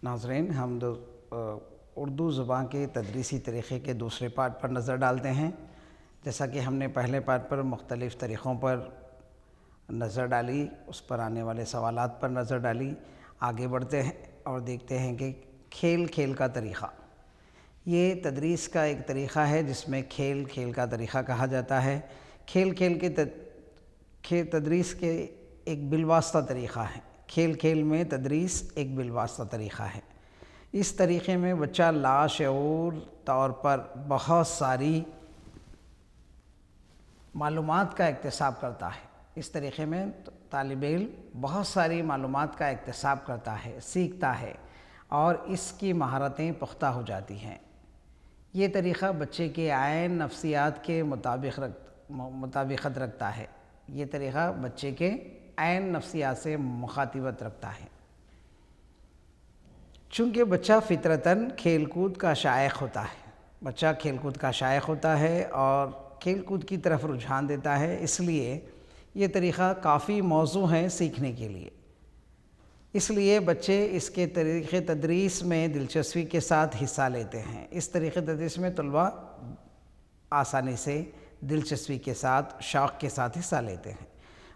ناظرین، ہم اردو زبان کے تدریسی طریقے کے دوسرے پارٹ پر نظر ڈالتے ہیں۔ جیسا کہ ہم نے پہلے پارٹ پر مختلف طریقوں پر نظر ڈالی، اس پر آنے والے سوالات پر نظر ڈالی، آگے بڑھتے ہیں اور دیکھتے ہیں کہ کھیل کا طریقہ، یہ تدریس کا ایک طریقہ ہے جس میں کھیل کا طریقہ کہا جاتا ہے۔ کھیل کے تدریس کے ایک بالواسطہ طریقہ ہے۔ کھیل میں تدریس ایک بالواسطہ طریقہ ہے۔ اس طریقے میں بچہ لاشعور طور پر بہت ساری معلومات کا اکتساب کرتا ہے۔ اس طریقے میں طالب علم بہت ساری معلومات کا اکتساب کرتا ہے، سیکھتا ہے اور اس کی مہارتیں پختہ ہو جاتی ہیں۔ یہ طریقہ بچے کے عین نفسیات کے مطابقت رکھتا ہے۔ یہ طریقہ بچے کے عین نفسیات سے مخاطبت رکھتا ہے۔ چونکہ بچہ فطرتاً کھیل کود کا شائق ہوتا ہے اور کھیل کود کی طرف رجحان دیتا ہے، اس لیے یہ طریقہ کافی موزوں ہے سیکھنے کے لیے۔ اس لیے بچے اس کے طریقے تدریس میں دلچسپی کے ساتھ حصہ لیتے ہیں۔ اس طریقے تدریس میں طلباء آسانی سے دلچسپی کے ساتھ، شوق کے ساتھ حصہ لیتے ہیں۔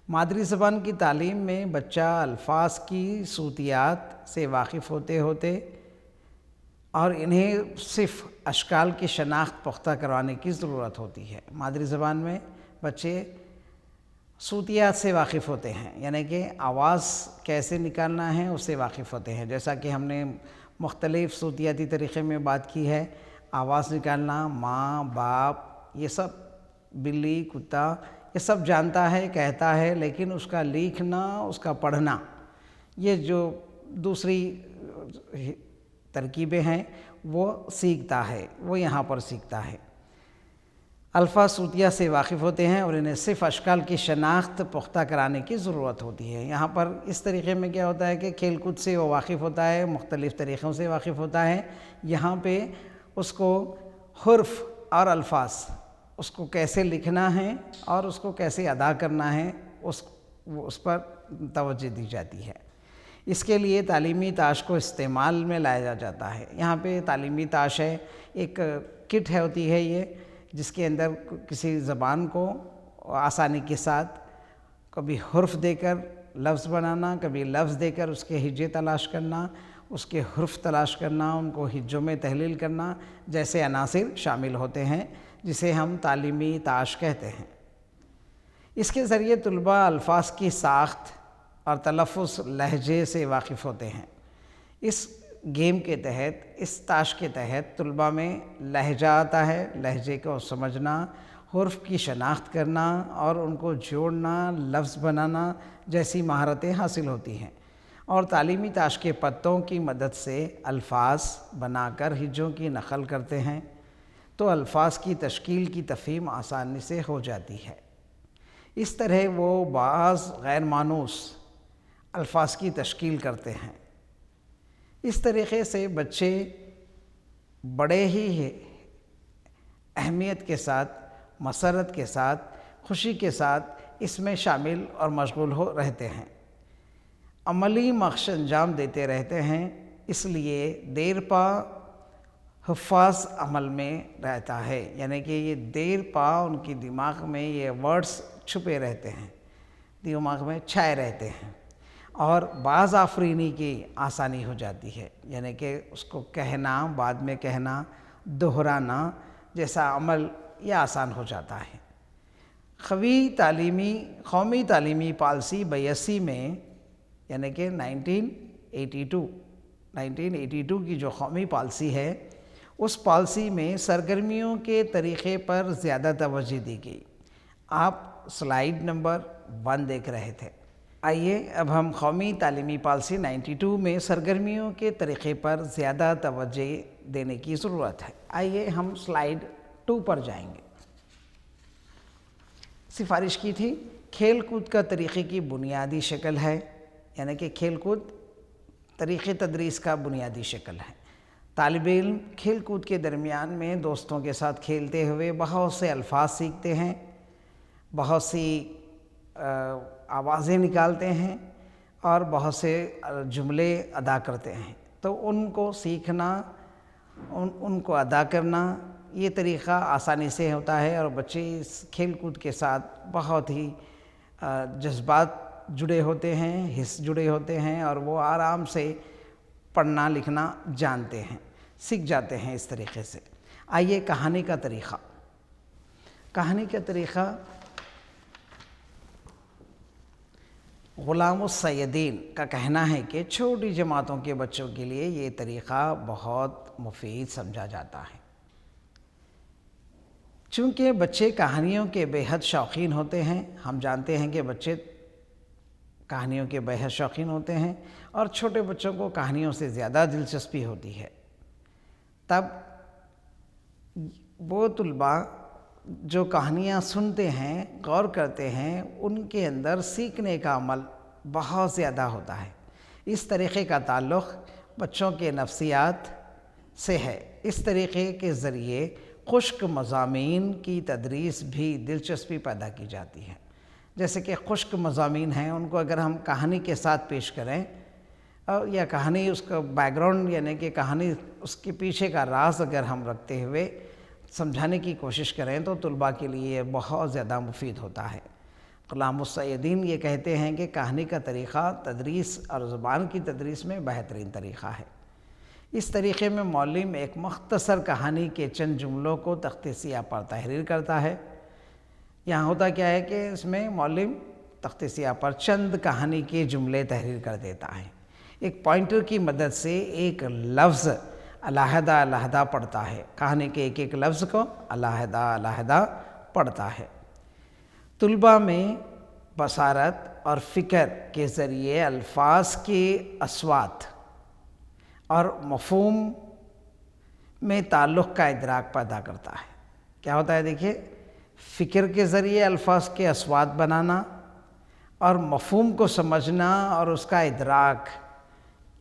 مادری زبان کی تعلیم میں بچہ الفاظ کی صوتیات سے واقف ہوتے اور انہیں صرف اشکال کی شناخت پختہ کروانے کی ضرورت ہوتی ہے۔ مادری زبان میں بچے صوتیات سے واقف ہوتے ہیں، یعنی کہ آواز کیسے نکالنا ہے اس سے واقف ہوتے ہیں۔ جیسا کہ ہم نے مختلف صوتیاتی طریقے میں بات کی ہے، آواز نکالنا، ماں، باپ، یہ سب، بلی، کتا، یہ سب جانتا ہے، کہتا ہے، لیکن اس کا لکھنا، اس کا پڑھنا، یہ جو دوسری ترکیبیں ہیں وہ سیکھتا ہے، وہ یہاں پر سیکھتا ہے۔ الفاظ صوتیہ سے واقف ہوتے ہیں اور انہیں صرف اشکال کی شناخت پختہ کرانے کی ضرورت ہوتی ہے۔ یہاں پر اس طریقے میں کیا ہوتا ہے کہ کھیل کود سے وہ واقف ہوتا ہے، مختلف طریقوں سے واقف ہوتا ہے۔ یہاں پہ اس کو حرف اور الفاظ، اس کو کیسے لکھنا ہے اور اس کو کیسے ادا کرنا ہے، اس پر توجہ دی جاتی ہے۔ اس کے لیے تعلیمی تاش کو استعمال میں لایا جاتا ہے۔ یہاں پہ تعلیمی تاش ہے، ایک کٹ ہوتی ہے یہ، جس کے اندر کسی زبان کو آسانی کے ساتھ کبھی حرف دے کر لفظ بنانا، کبھی لفظ دے کر اس کے ہجے تلاش کرنا، اس کے حرف تلاش کرنا، ان کو ہجوں میں تحلیل کرنا، جیسے عناصر شامل ہوتے ہیں، جسے ہم تعلیمی تاش کہتے ہیں۔ اس کے ذریعے طلباء الفاظ کی ساخت اور تلفظ، لہجے سے واقف ہوتے ہیں۔ اس گیم کے تحت، اس تاش کے تحت طلباء میں لہجہ آتا ہے، لہجے کو سمجھنا، حرف کی شناخت کرنا اور ان کو جوڑنا، لفظ بنانا جیسی مہارتیں حاصل ہوتی ہیں، اور تعلیمی تاش کے پتوں کی مدد سے الفاظ بنا کر ہجوں کی نقل کرتے ہیں تو الفاظ کی تشکیل کی تفہیم آسانی سے ہو جاتی ہے۔ اس طرح وہ بعض غیر مانوس الفاظ کی تشکیل کرتے ہیں۔ اس طریقے سے بچے بڑے ہی اہمیت کے ساتھ، مسرت کے ساتھ، خوشی کے ساتھ اس میں شامل اور مشغول رہتے ہیں، عملی مشق انجام دیتے رہتے ہیں۔ اس لیے دیر پا حفاظ عمل میں رہتا ہے، یعنی کہ یہ دیر پا ان کی دماغ میں یہ ورڈز چھپے رہتے ہیں، دماغ میں چھائے رہتے ہیں، اور بعض آفرینی کی آسانی ہو جاتی ہے، یعنی کہ اس کو کہنا، بعد میں کہنا، دہرانا جیسا عمل یہ آسان ہو جاتا ہے۔ قومی تعلیمی پالیسی 82 میں، یعنی کہ 1982 کی جو قومی پالیسی ہے، اس پالیسی میں سرگرمیوں کے طریقے پر زیادہ توجہ دی گئی۔ آپ سلائیڈ نمبر 1 دیکھ رہے تھے۔ آئیے اب ہم قومی تعلیمی پالیسی 92 میں سرگرمیوں کے طریقے پر زیادہ توجہ دینے کی ضرورت ہے۔ آئیے ہم سلائیڈ 2 پر جائیں گے۔ سفارش کی تھی، کھیل کود کا طریقے کی بنیادی شکل ہے، یعنی کہ کھیل کود طریقے تدریس کا بنیادی شکل ہے۔ طالب علم کھیل کود کے درمیان میں دوستوں کے ساتھ کھیلتے ہوئے بہت سے الفاظ سیکھتے ہیں، بہت سی آوازیں نکالتے ہیں اور بہت سے جملے ادا کرتے ہیں۔ تو ان کو سیکھنا، ان کو ادا کرنا، یہ طریقہ آسانی سے ہوتا ہے، اور بچے اس کھیل کود کے ساتھ بہت ہی جذبات جڑے ہوتے ہیں، حس جڑے ہوتے ہیں، اور وہ آرام سے پڑھنا لکھنا جانتے ہیں، سیکھ جاتے ہیں اس طریقے سے۔ آئیے کہانی کا طریقہ۔ کہانی کا طریقہ غلام السیدین کا کہنا ہے کہ چھوٹی جماعتوں کے بچوں کے لیے یہ طریقہ بہت مفید سمجھا جاتا ہے، چونکہ بچے کہانیوں کے بے حد شوقین ہوتے ہیں۔ ہم جانتے ہیں کہ بچے کہانیوں کے بے حد شوقین ہوتے ہیں، اور چھوٹے بچوں کو کہانیوں سے زیادہ دلچسپی ہوتی ہے۔ تب وہ طلباء جو کہانیاں سنتے ہیں، غور کرتے ہیں، ان کے اندر سیکھنے کا عمل بہت زیادہ ہوتا ہے۔ اس طریقے کا تعلق بچوں کے نفسیات سے ہے۔ اس طریقے کے ذریعے خشک مضامین کی تدریس بھی دلچسپی پیدا کی جاتی ہے۔ جیسے کہ خشک مضامین ہیں، ان کو اگر ہم کہانی کے ساتھ پیش کریں، یا کہانی اس کا بیک گراؤنڈ یعنی کہ کہانی اس کے پیچھے کا راز اگر ہم رکھتے ہوئے سمجھانے کی کوشش کریں تو طلباء کے لیے یہ بہت زیادہ مفید ہوتا ہے۔ غلام السیدین یہ کہتے ہیں کہ کہانی کا طریقہ تدریس اور زبان کی تدریس میں بہترین طریقہ ہے۔ اس طریقے میں معلم ایک مختصر کہانی کے چند جملوں کو تخت سیاہ پر تحریر کرتا ہے۔ یہاں ہوتا کیا ہے کہ اس میں معلم تخت سیاہ پر چند کہانی کے جملے تحریر کر دیتا ہے۔ ایک پوائنٹر کی مدد سے ایک لفظ علیحدہ علیحدہ پڑھتا ہے، کہانی کے ایک ایک لفظ کو علیحدہ علیحدہ پڑھتا ہے۔ طلباء میں بصارت اور فکر کے ذریعے الفاظ کے اصوات اور مفہوم میں تعلق کا ادراک پیدا کرتا ہے۔ کیا ہوتا ہے دیکھیے، فکر کے ذریعے الفاظ کے اصوات بنانا اور مفہوم کو سمجھنا اور اس کا ادراک،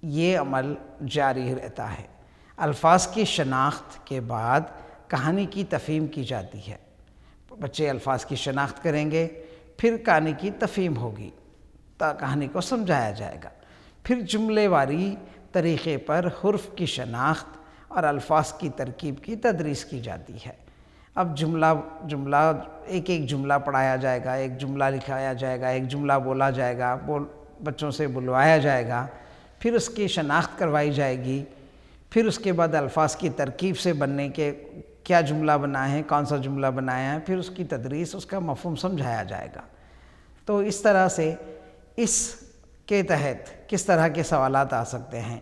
یہ عمل جاری رہتا ہے۔ الفاظ کی شناخت کے بعد کہانی کی تفہیم کی جاتی ہے۔ بچے الفاظ کی شناخت کریں گے، پھر کہانی کی تفہیم ہوگی، کہانی کو سمجھایا جائے گا۔ پھر جملے واری طریقے پر حرف کی شناخت اور الفاظ کی ترکیب کی تدریس کی جاتی ہے۔ اب جملہ ایک ایک جملہ پڑھایا جائے گا، ایک جملہ لکھایا جائے گا، ایک جملہ بولا جائے گا، بچوں سے بلوایا جائے گا، پھر اس کی شناخت کروائی جائے گی، پھر اس کے بعد الفاظ کی ترکیب سے بننے کے کیا جملہ بنا ہے، کون سا جملہ بنایا ہے، پھر اس کی تدریس، اس کا مفہوم سمجھایا جائے گا۔ تو اس طرح سے اس کے تحت کس طرح کے سوالات آ سکتے ہیں؟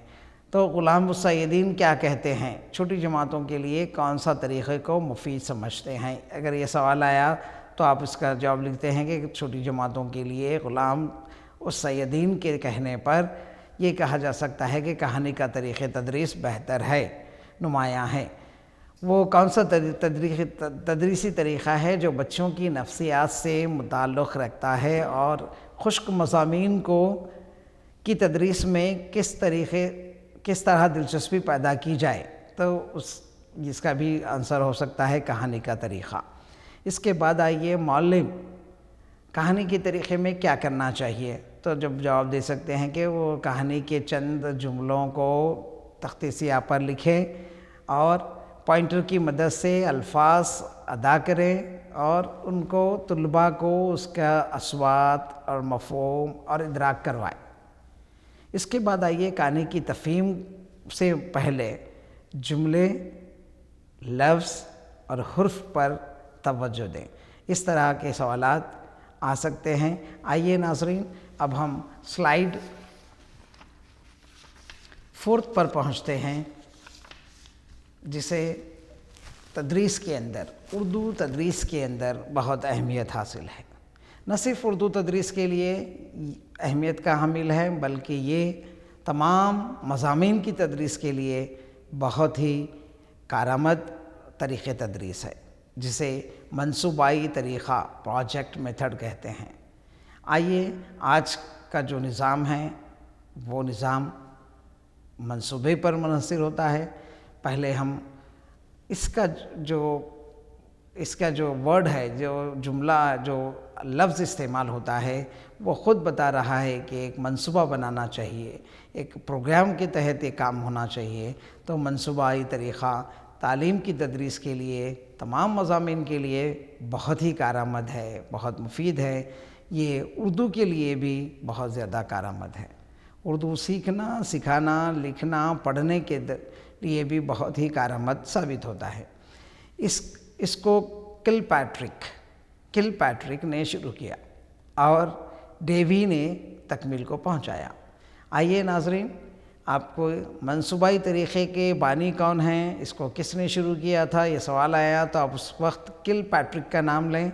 تو غلام السیدین کیا کہتے ہیں، چھوٹی جماعتوں کے لیے کون سا طریقے کو مفید سمجھتے ہیں؟ اگر یہ سوال آیا تو آپ اس کا جواب لکھتے ہیں کہ چھوٹی جماعتوں کے لیے غلام السیدین کے کہنے پر یہ کہا جا سکتا ہے کہ کہانی کا طریقہ تدریس بہتر ہے، نمایاں ہے۔ وہ کون سا تدریسی طریقہ ہے جو بچوں کی نفسیات سے متعلق رکھتا ہے، اور خشک مضامین کی تدریس میں کس طرح دلچسپی پیدا کی جائے؟ تو اس کا بھی آنسر ہو سکتا ہے کہانی کا طریقہ۔ اس کے بعد آئیے معلم کہانی کے طریقے میں کیا کرنا چاہیے؟ تو جب جواب دے سکتے ہیں کہ وہ کہانی کے چند جملوں کو تخت سیاہ پر لکھیں اور پوائنٹر کی مدد سے الفاظ ادا کریں، اور ان کو طلباء کو اس کا اصوات اور مفہوم اور ادراک کروائیں۔ اس کے بعد آئیے کہانی کی تفہیم سے پہلے جملے، لفظ اور حرف پر توجہ دیں۔ اس طرح کے سوالات آ سکتے ہیں۔ آئیے ناظرین، اب ہم سلائیڈ 4 پر پہنچتے ہیں، جسے تدریس کے اندر، اردو تدریس کے اندر بہت اہمیت حاصل ہے۔ نہ صرف اردو تدریس کے لیے اہمیت کا حامل ہے، بلکہ یہ تمام مضامین کی تدریس کے لیے بہت ہی کارآمد طریقہ تدریس ہے، جسے منصوبائی طریقہ، پروجیکٹ میتھڈ کہتے ہیں۔ آئیے، آج کا جو نظام ہے وہ نظام منصوبے پر منحصر ہوتا ہے۔ پہلے ہم اس کا جو اس کا جو ورڈ ہے، جو جملہ، جو لفظ استعمال ہوتا ہے، وہ خود بتا رہا ہے کہ ایک منصوبہ بنانا چاہیے، ایک پروگرام کے تحت یہ کام ہونا چاہیے۔ تو منصوبائی طریقہ تعلیم کی تدریس کے لیے، تمام مضامین کے لیے بہت ہی کارآمد ہے، بہت مفید ہے۔ یہ اردو کے لیے بھی بہت زیادہ کارآمد ہے۔ اردو سیکھنا، سکھانا، لکھنا، پڑھنے کے لیے بھی بہت ہی کارآمد ثابت ہوتا ہے۔ اس کو کل پیٹرک نے شروع کیا اور ڈیوی نے تکمیل کو پہنچایا۔ آئیے ناظرین، آپ کو منصوبائی طریقے کے بانی کون ہیں، اس کو کس نے شروع کیا تھا، یہ سوال آیا تو آپ اس وقت کل پیٹرک کا نام لیں،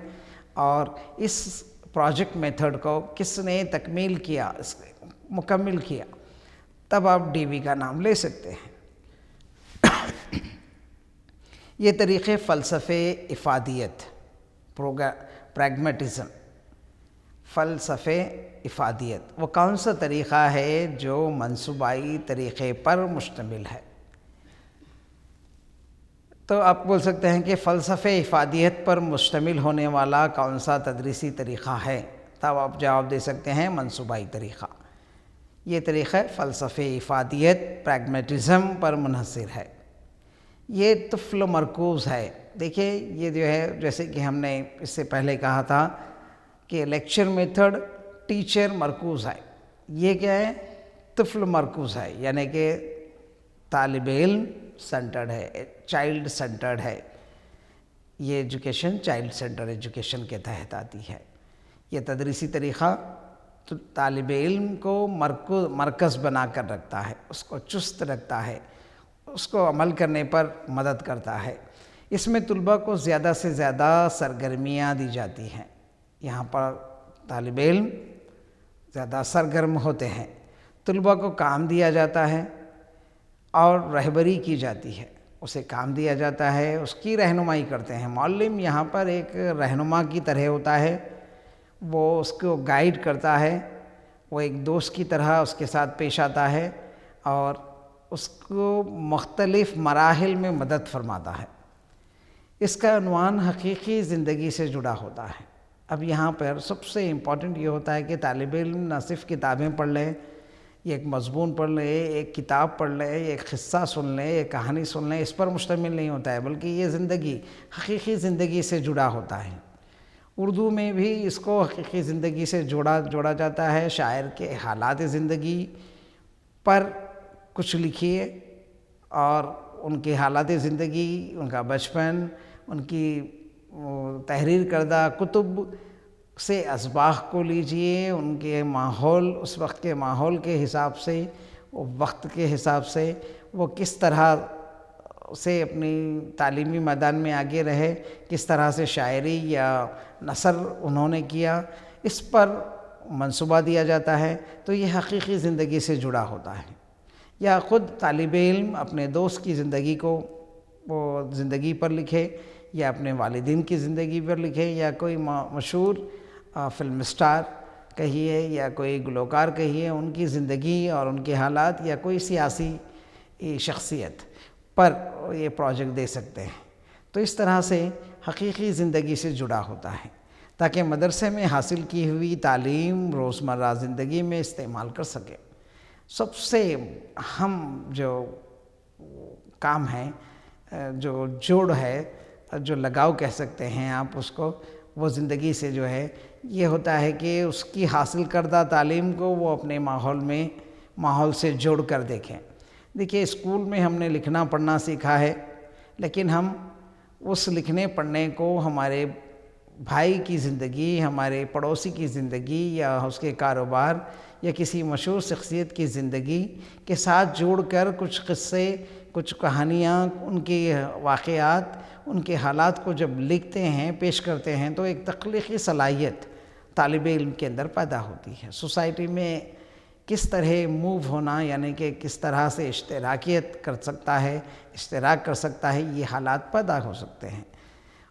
اور اس پروجیکٹ میتھڈ کو کس نے تکمیل کیا، مکمل کیا، تب آپ ڈیوی کا نام لے سکتے ہیں۔ یہ طریقے فلسفے افادیت، پریگمیٹزم، فلسفے افادیت، وہ کون سا طریقہ ہے جو منصوبائی طریقے پر مشتمل ہے؟ تو آپ بول سکتے ہیں کہ فلسفے افادیت پر مشتمل ہونے والا کون سا تدریسی طریقہ ہے؟ تب آپ جواب دے سکتے ہیں منصوبائی طریقہ۔ یہ طریقہ فلسفے افادیت، پریگمیٹزم پر منحصر ہے۔ یہ طفل مرکوز ہے۔ دیکھیں، یہ جو ہے، جیسے کہ ہم نے اس سے پہلے کہا تھا کہ لیکچر میتھڈ ٹیچر مرکوز ہے، یہ کیا ہے؟ طفل مرکوز ہے، یعنی کہ طالب علم سینٹرڈ ہے، چائلڈ سینٹرڈ ہے۔ یہ ایجوکیشن چائلڈ سینٹر ایجوکیشن کے تحت آتی ہے۔ یہ تدریسی طریقہ طالب علم کو مرکز بنا کر رکھتا ہے، اس کو چست رکھتا ہے، اس کو عمل کرنے پر مدد کرتا ہے۔ اس میں طلباء کو زیادہ سے زیادہ سرگرمیاں دی جاتی ہیں۔ یہاں پر طالب علم زیادہ سرگرم ہوتے ہیں، طلباء کو کام دیا جاتا ہے اور رہبری کی جاتی ہے، اسے کام دیا جاتا ہے، اس کی رہنمائی کرتے ہیں۔ معلم یہاں پر ایک رہنما کی طرح ہوتا ہے، وہ اس کو گائیڈ کرتا ہے، وہ ایک دوست کی طرح اس کے ساتھ پیش آتا ہے اور اس کو مختلف مراحل میں مدد فرماتا ہے۔ اس کا عنوان حقیقی زندگی سے جڑا ہوتا ہے۔ اب یہاں پر سب سے امپورٹنٹ یہ ہوتا ہے کہ طالب علم نہ صرف کتابیں پڑھ لے، ایک مضمون پڑھ لے، ایک کتاب پڑھ لے، ایک قصہ سن لے، ایک کہانی سن لے، اس پر مشتمل نہیں ہوتا ہے، بلکہ یہ زندگی، حقیقی زندگی سے جڑا ہوتا ہے۔ اردو میں بھی اس کو حقیقی زندگی سے جوڑا جاتا ہے۔ شاعر کے حالات زندگی پر کچھ لکھیے اور ان کے حالات زندگی، ان کا بچپن، ان کی تحریر کردہ کتب سے اسباق کو لیجئے، ان کے ماحول، اس وقت کے ماحول کے حساب سے، وقت کے حساب سے وہ کس طرح سے اپنی تعلیمی میدان میں آگے رہے، کس طرح سے شاعری یا نثر انہوں نے کیا، اس پر منصوبہ دیا جاتا ہے۔ تو یہ حقیقی زندگی سے جڑا ہوتا ہے۔ یا خود طالب علم اپنے دوست کی زندگی کو وہ زندگی پر لکھے، یا اپنے والدین کی زندگی پر لکھے، یا کوئی مشہور فلم اسٹار کہیے یا کوئی گلوکار کہیے، ان کی زندگی اور ان کے حالات، یا کوئی سیاسی شخصیت پر یہ پروجیکٹ دے سکتے ہیں۔ تو اس طرح سے حقیقی زندگی سے جڑا ہوتا ہے، تاکہ مدرسے میں حاصل کی ہوئی تعلیم روزمرہ زندگی میں استعمال کر سکے۔ سب سے اہم جو کام ہے، جو جوڑ ہے، جو لگاؤ کہہ سکتے ہیں آپ اس کو، وہ زندگی سے جو ہے یہ ہوتا ہے کہ اس کی حاصل کردہ تعلیم کو وہ اپنے ماحول سے جوڑ کر دیکھیں۔ دیکھیے، اسکول میں ہم نے لکھنا پڑھنا سیکھا ہے، لیکن ہم اس لکھنے پڑھنے کو ہمارے بھائی کی زندگی، ہمارے پڑوسی کی زندگی، یا اس کے کاروبار، یا کسی مشہور شخصیت کی زندگی کے ساتھ جوڑ کر کچھ قصے، کچھ کہانیاں، ان کے واقعات، ان کے حالات کو جب لکھتے ہیں، پیش کرتے ہیں، تو ایک تخلیقی صلاحیت طالب علم کے اندر پیدا ہوتی ہے۔ سوسائٹی میں کس طرح موو ہونا، یعنی کہ کس طرح سے اشتراکیت کر سکتا ہے، اشتراک کر سکتا ہے، یہ حالات پیدا ہو سکتے ہیں۔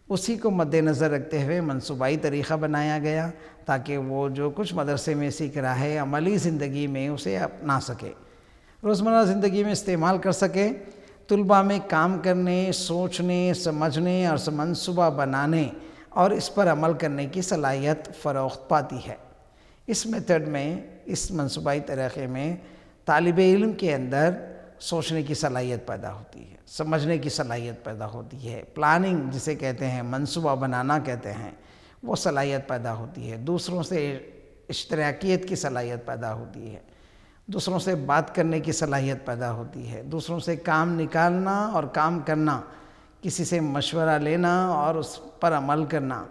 اسی کو مد نظر رکھتے ہوئے منصوبائی طریقہ بنایا گیا، تاکہ وہ جو کچھ مدرسے میں سیکھ رہا ہے، عملی زندگی میں اسے اپنا سکے، روزمرہ زندگی میں استعمال کر سکے، طلباء میں کام کرنے، سوچنے، سمجھنے اور منصوبہ بنانے اور اس پر عمل کرنے کی صلاحیت فروغ پاتی ہے۔ اس میتھڈ میں، اس منصوبائی طریقے میں طالب علم کے اندر سوچنے کی صلاحیت پیدا ہوتی ہے، سمجھنے کی صلاحیت پیدا ہوتی ہے، پلاننگ جسے کہتے ہیں، منصوبہ بنانا کہتے ہیں، وہ صلاحیت پیدا ہوتی ہے، دوسروں سے اشتراکیت کی صلاحیت پیدا ہوتی ہے، دوسروں سے بات کرنے کی صلاحیت پیدا ہوتی ہے، دوسروں سے کام نکالنا اور کام کرنا، کسی سے مشورہ لینا اور اس پر عمل کرنا،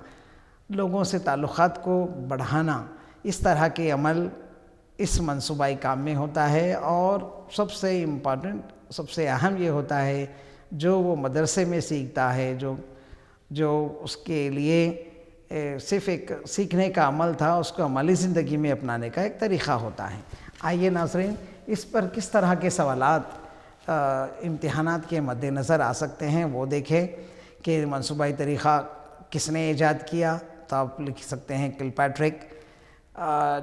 لوگوں سے تعلقات کو بڑھانا، اس طرح کے عمل اس منصوبائی کام میں ہوتا ہے۔ اور سب سے امپورٹنٹ، سب سے اہم یہ ہوتا ہے جو وہ مدرسے میں سیکھتا ہے، جو اس کے لیے صرف ایک سیکھنے کا عمل تھا، اس کو عملی زندگی میں اپنانے کا ایک طریقہ ہوتا ہے۔ آئیے ناظرین، اس پر کس طرح کے سوالات امتحانات کے مد نظر آ سکتے ہیں وہ دیکھیں کہ منصوبائی طریقہ کس نے ایجاد کیا، تو آپ لکھ سکتے ہیں کل پیٹرک۔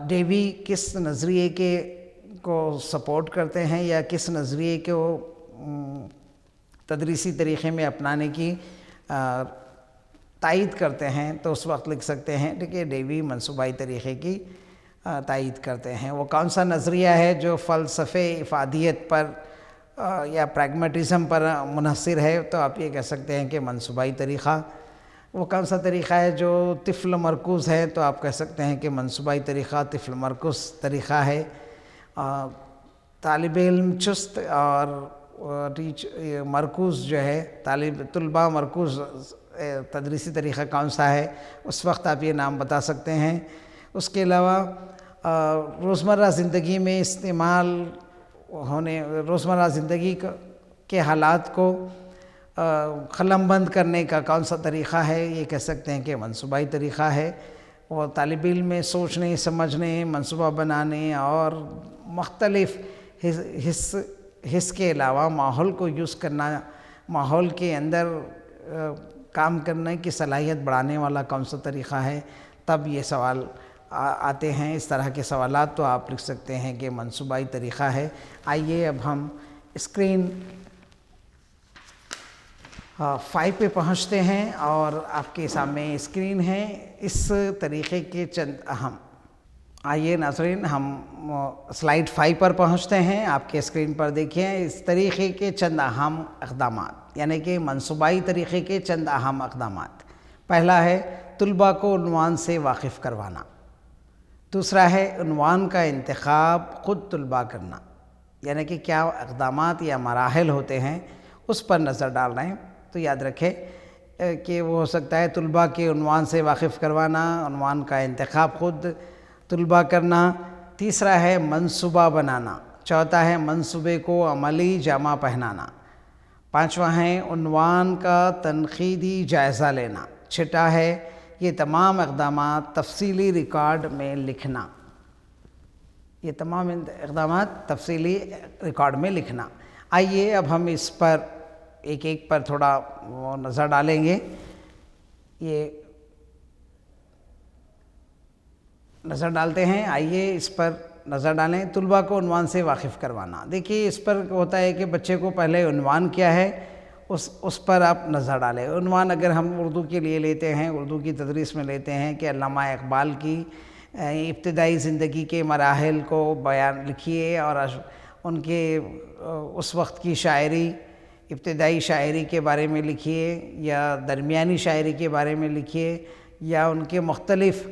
ڈیوی کس نظریے کو سپورٹ کرتے ہیں یا کس نظریے کو تدریسی طریقے میں اپنانے کی تائید کرتے ہیں، تو اس وقت لکھ سکتے ہیں کہ ڈیوی منصوبائی طریقے کی تائید کرتے ہیں۔ وہ کون سا نظریہ ہے جو فلسفے افادیت پر یا پریگمیٹزم پر منحصر ہے، تو آپ یہ کہہ سکتے ہیں کہ منصوبائی طریقہ۔ وہ کون سا طریقہ ہے جو طفل مرکوز ہے، تو آپ کہہ سکتے ہیں کہ منصوبائی طریقہ طفل مرکوز طریقہ ہے۔ طالب علم چست اور مرکوز جو ہے، طلباء مرکوز تدریسی طریقہ کون سا ہے، اس وقت آپ یہ نام بتا سکتے ہیں۔ اس کے علاوہ روزمرہ زندگی میں استعمال ہونے، روزمرہ زندگی کے حالات کو قلم بند کرنے کا کون سا طریقہ ہے، یہ کہہ سکتے ہیں کہ منصوبائی طریقہ ہے۔ اور طالب علم میں سوچنے، سمجھنے، منصوبہ بنانے اور مختلف حص کے علاوہ ماحول کو یوز کرنا، ماحول کے اندر کام کرنے کی صلاحیت بڑھانے والا کون سا طریقہ ہے، تب یہ سوال آتے ہیں۔ اس طرح کے سوالات تو آپ لکھ سکتے ہیں کہ منصوبائی طریقہ ہے۔ آئیے اب ہم اسکرین 5 پہ پہنچتے ہیں اور آپ کے سامنے اسکرین ہے اس طریقے کے چند اہم۔ آئیے ناظرین، ہم سلائیڈ 5 پر پہنچتے ہیں۔ آپ کے اسکرین پر دیکھیں اس طریقے کے چند اہم اقدامات، یعنی کہ منصوبائی طریقے کے چند اہم اقدامات۔ پہلا ہے طلباء کو عنوان سے واقف کروانا۔ دوسرا ہے عنوان کا انتخاب خود طلباء کرنا، یعنی کہ کیا اقدامات یا مراحل ہوتے ہیں اس پر نظر ڈال رہے ہیں۔ تو یاد رکھیں کہ وہ ہو سکتا ہے طلباء کے عنوان سے واقف کروانا، عنوان کا انتخاب خود طلباء کرنا۔ تیسرا ہے منصوبہ بنانا۔ چوتھا ہے منصوبے کو عملی جامہ پہنانا۔ پانچواں ہے عنوان کا تنقیدی جائزہ لینا۔ چھٹا ہے یہ تمام اقدامات تفصیلی ریکارڈ میں لکھنا۔ یہ تمام اقدامات تفصیلی ریکارڈ میں لکھنا۔ آئیے اب ہم اس پر ایک ایک پر تھوڑا نظر ڈالیں گے۔ یہ نظر ڈالتے ہیں، آئیے اس پر نظر ڈالیں۔ طلباء کو عنوان سے واقف کروانا۔ دیکھیے اس پر ہوتا ہے کہ بچے کو پہلے عنوان کیا ہے اس پر آپ نظر ڈالیں۔ عنوان اگر ہم اردو کے لیے لیتے ہیں، اردو کی تدریس میں لیتے ہیں کہ علامہ اقبال کی ابتدائی زندگی کے مراحل کو بیان لکھیے اور ان کے اس وقت کی شاعری، ابتدائی شاعری کے بارے میں لکھیے یا درمیانی شاعری کے بارے میں لکھیے یا ان کے مختلف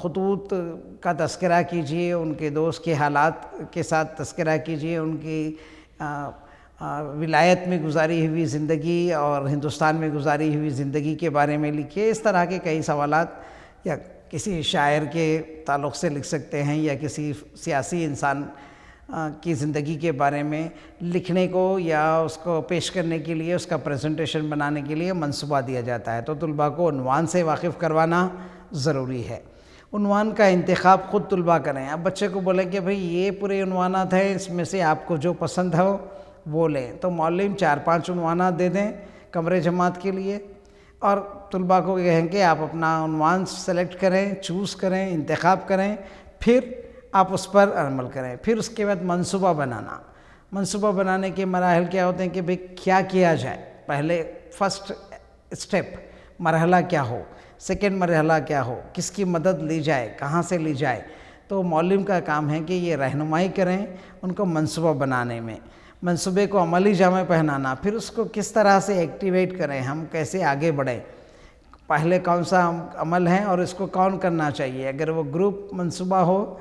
خطوط کا تذکرہ کیجیے، ان کے دوست کے حالات کے ساتھ تذکرہ کیجیے، ان کی ولایت میں گزاری ہوئی زندگی اور ہندوستان میں گزاری ہوئی زندگی کے بارے میں لکھیے۔ اس طرح کے کئی سوالات یا کسی شاعر کے تعلق سے لکھ سکتے ہیں یا کسی سیاسی انسان کی زندگی کے بارے میں لکھنے کو یا اس کو پیش کرنے کے لیے، اس کا پریزنٹیشن بنانے کے لیے منصوبہ دیا جاتا ہے۔ تو طلباء کو عنوان سے واقف کروانا ضروری ہے۔ عنوان کا انتخاب خود طلباء کریں۔ اب بچے کو بولیں کہ بھئی یہ پورے عنوانات ہیں، اس میں سے آپ کو جو پسند ہو وہ لیں، تو معلم 4-5 عنوانات دے دیں کمرے جماعت کے لیے اور طلباء کو کہیں کہ آپ اپنا عنوان سلیکٹ کریں، چوز کریں، انتخاب کریں، پھر آپ اس پر عمل کریں۔ پھر اس کے بعد منصوبہ بنانا۔ منصوبہ بنانے کے مراحل کیا ہوتے ہیں کہ بھئی کیا کیا جائے، پہلے فرسٹ اسٹیپ مرحلہ کیا ہو، سیکنڈ مرحلہ کیا ہو، کس کی مدد لی جائے، کہاں سے لی جائے. تو معلم کا کام ہے کہ یہ رہنمائی کریں ان کو منصوبہ بنانے میں، منصوبے کو عملی جامہ پہنانا، پھر اس کو کس طرح سے ایکٹیویٹ کریں، ہم کیسے آگے بڑھیں، پہلے کون سا عمل ہے اور اس کو کون کرنا چاہیے. اگر وہ گروپ منصوبہ ہو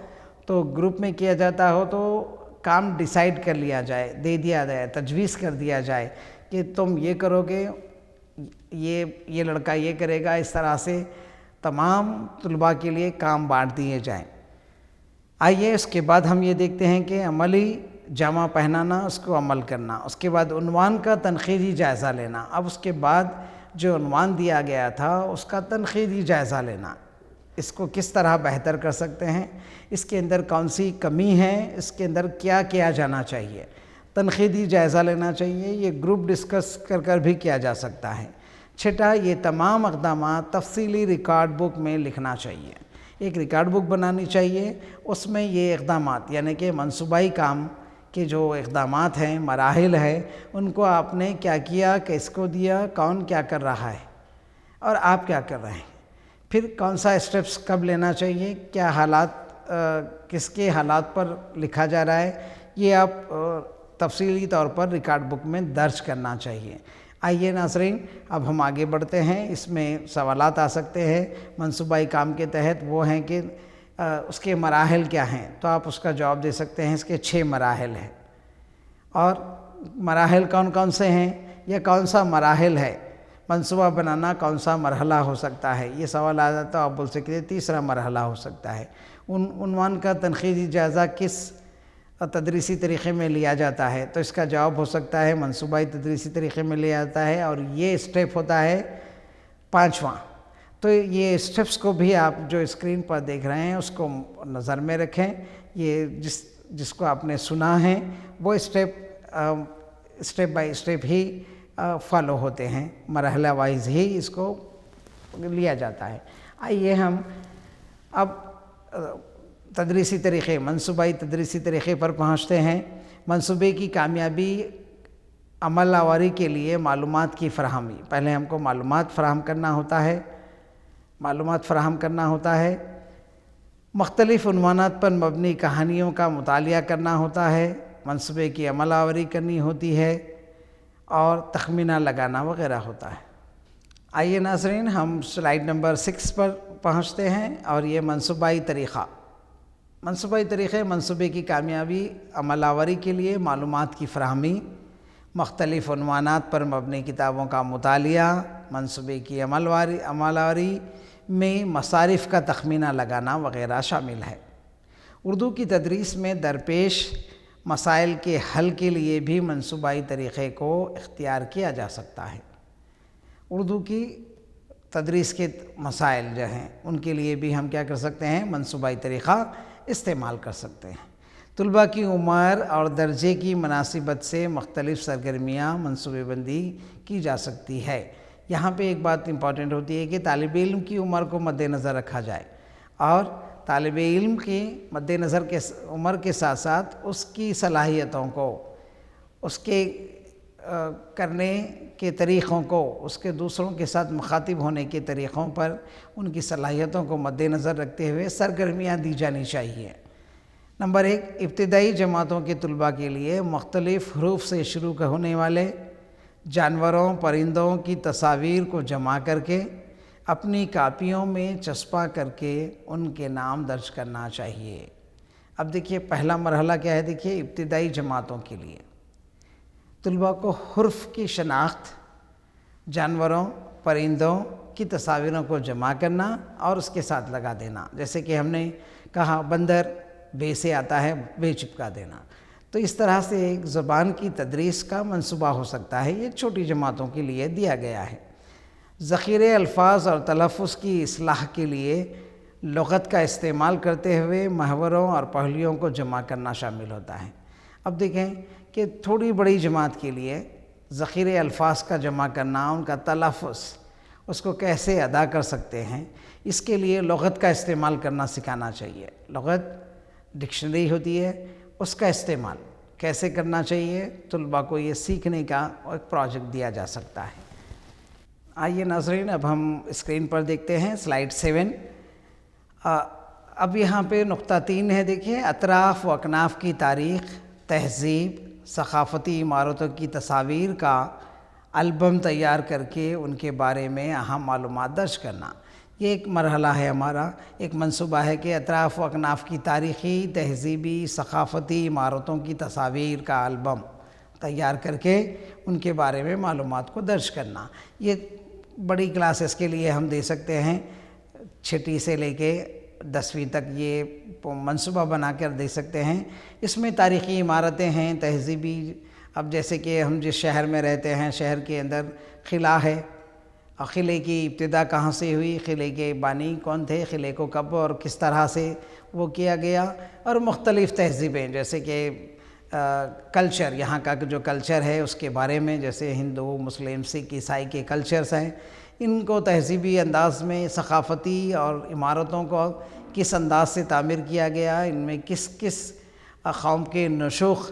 تو گروپ میں کیا جاتا ہو تو کام ڈیسائیڈ کر لیا جائے، دے دیا جائے، تجویز کر دیا جائے کہ تم یہ کرو گے، یہ لڑکا یہ کرے گا. اس طرح سے تمام طلباء کے لیے کام بانٹ دیے جائیں. آئیے اس کے بعد ہم یہ دیکھتے ہیں کہ عملی جامہ پہنانا، اس کو عمل کرنا. اس کے بعد عنوان کا تنقیدی جائزہ لینا. اب اس کے بعد جو عنوان دیا گیا تھا اس کا تنقیدی جائزہ لینا، اس کو کس طرح بہتر کر سکتے ہیں، اس کے اندر کون سی کمی ہے، اس کے اندر کیا کیا جانا چاہیے، تنقیدی جائزہ لینا چاہیے. یہ گروپ ڈسکس کر بھی کیا جا سکتا ہے. چھٹا، یہ تمام اقدامات تفصیلی ریکارڈ بک میں لکھنا چاہیے. ایک ریکارڈ بک بنانی چاہیے، اس میں یہ اقدامات یعنی کہ منصوبائی کام کے جو اقدامات ہیں، مراحل ہیں، ان کو آپ نے کیا کیا، کس کو دیا، کون کیا کر رہا ہے اور آپ کیا کر رہے ہیں، پھر کون سا اسٹیپس کب لینا چاہیے، کیا حالات، کس کے حالات پر لکھا جا رہا ہے، یہ آپ تفصیلی طور پر ریکارڈ بک میں درج کرنا چاہیے. آئیے ناظرین، اب ہم آگے بڑھتے ہیں. اس میں سوالات آ سکتے ہیں منصوبائی کام کے تحت، وہ ہیں کہ اس کے مراحل کیا ہیں، تو آپ اس کا جواب دے سکتے ہیں. اس کے 6 مراحل ہیں. اور مراحل کون کون سے ہیں یا کون سا مراحل ہے، منصوبہ بنانا کون سا مرحلہ ہو سکتا ہے، یہ سوال آ جاتا ہے. آپ بول سکتے ہیں تیسرا مرحلہ ہو سکتا ہے. عنوان کا تنقیدی جائزہ کس تدریسی طریقے میں لیا جاتا ہے، تو اس کا جواب ہو سکتا ہے منصوبائی تدریسی طریقے میں لیا جاتا ہے، اور یہ اسٹیپ ہوتا ہے 5واں. تو یہ اسٹیپس کو بھی آپ جو اسکرین پر دیکھ رہے ہیں اس کو نظر میں رکھیں. یہ جس کو آپ نے سنا ہے وہ step by step he follow ہوتے ہیں، مرحلہ وائز ہی اس کو لیا جاتا ہے. آئیے ہم اب تدریسی طریقے، منصوبائی تدریسی طریقے پر پہنچتے ہیں. منصوبے کی کامیابی عمل آوری کے لیے معلومات کی فراہمی. پہلے ہم کو معلومات فراہم کرنا ہوتا ہے. مختلف عنوانات پر مبنی کہانیوں کا مطالعہ کرنا ہوتا ہے. منصوبے کی عمل آوری کرنی ہوتی ہے اور تخمینہ لگانا وغیرہ ہوتا ہے. آئیے ناظرین، ہم سلائیڈ نمبر 6 پر پہنچتے ہیں، اور یہ منصوبائی طریقے منصوبے کی کامیابی عمل آوری کے لیے معلومات کی فراہمی، مختلف عنوانات پر مبنی کتابوں کا مطالعہ، منصوبے کی عمل آوری میں مصارف کا تخمینہ لگانا وغیرہ شامل ہے. اردو کی تدریس میں درپیش مسائل کے حل کے لیے بھی منصوبائی طریقے کو اختیار کیا جا سکتا ہے. اردو کی تدریس کے مسائل جو ہیں ان کے لیے بھی ہم کیا کر سکتے ہیں، منصوبائی طریقہ استعمال کر سکتے ہیں. طلباء کی عمر اور درجے کی مناسبت سے مختلف سرگرمیاں منصوبے بندی کی جا سکتی ہے. یہاں پہ ایک بات امپورٹنٹ ہوتی ہے کہ طالب علم کی عمر کو مد نظر رکھا جائے، اور طالب علم کی مد نظر کے عمر کے ساتھ ساتھ اس کی صلاحیتوں کو، اس کے کرنے کے طریقوں کو، اس کے دوسروں کے ساتھ مخاطب ہونے کے طریقوں پر ان کی صلاحیتوں کو مد نظر رکھتے ہوئے سرگرمیاں دی جانی چاہیے. نمبر 1، ابتدائی جماعتوں کے طلباء کے لیے مختلف حروف سے شروع ہونے والے جانوروں، پرندوں کی تصاویر کو جمع کر کے اپنی کاپیوں میں چسپاں کر کے ان کے نام درج کرنا چاہیے. اب دیکھیے پہلا مرحلہ کیا ہے. دیکھیے ابتدائی جماعتوں کے لیے طلباء کو حروف کی شناخت، جانوروں، پرندوں کی تصاویروں کو جمع کرنا اور اس کے ساتھ لگا دینا. جیسے کہ ہم نے کہا بندر بے سے آتا ہے، بے چپکا دینا. تو اس طرح سے ایک زبان کی تدریس کا منصوبہ ہو سکتا ہے. یہ چھوٹی جماعتوں کے لیے دیا گیا ہے. ذخیرے الفاظ اور تلفظ کی اصلاح کے لیے لغت کا استعمال کرتے ہوئے محوروں اور پہلوؤں کو جمع کرنا شامل ہوتا ہے. اب دیکھیں کہ تھوڑی بڑی جماعت کے لیے ذخیرے الفاظ کا جمع کرنا، ان کا تلفظ، اس کو کیسے ادا کر سکتے ہیں، اس کے لیے لغت کا استعمال کرنا سکھانا چاہیے. لغت ڈکشنری ہوتی ہے، اس کا استعمال کیسے کرنا چاہیے، طلباء کو یہ سیکھنے کا ایک پروجیکٹ دیا جا سکتا ہے۔ آئیے ناظرین، اب ہم اسکرین پر دیکھتے ہیں سلائیڈ 7۔ اب یہاں پہ نقطہ 3 ہے، دیکھیے، اطراف و اکناف کی تاریخ، تہذیب، ثقافتی عمارتوں کی تصاویر کا البم تیار کر کے ان کے بارے میں اہم معلومات درج کرنا۔ یہ ایک مرحلہ ہے، ہمارا ایک منصوبہ ہے کہ اطراف و اکناف کی تاریخی، تہذیبی، ثقافتی عمارتوں کی تصاویر کا البم تیار کر کے ان کے بارے میں معلومات کو درج کرنا۔ یہ بڑی کلاسز کے لیے ہم دے سکتے ہیں، 6 سے لے کے 10ویں تک یہ منصوبہ بنا کر دے سکتے ہیں۔ اس میں تاریخی عمارتیں ہیں، تہذیبی، اب جیسے کہ ہم جس شہر میں رہتے ہیں، شہر کے اندر قلعہ ہے، اور قلعے کی ابتدا کہاں سے ہوئی، قلعے کے بانی کون تھے، قلعے کو کب اور کس طرح سے وہ کیا گیا، اور مختلف تہذیبیں، جیسے کہ کلچر، یہاں کا جو کلچر ہے اس کے بارے میں، جیسے ہندو، مسلم، سکھ، عیسائی کے کلچرز ہیں، ان کو تہذیبی انداز میں، ثقافتی اور عمارتوں کو کس انداز سے تعمیر کیا گیا، ان میں کس کس قوم کے نشوخ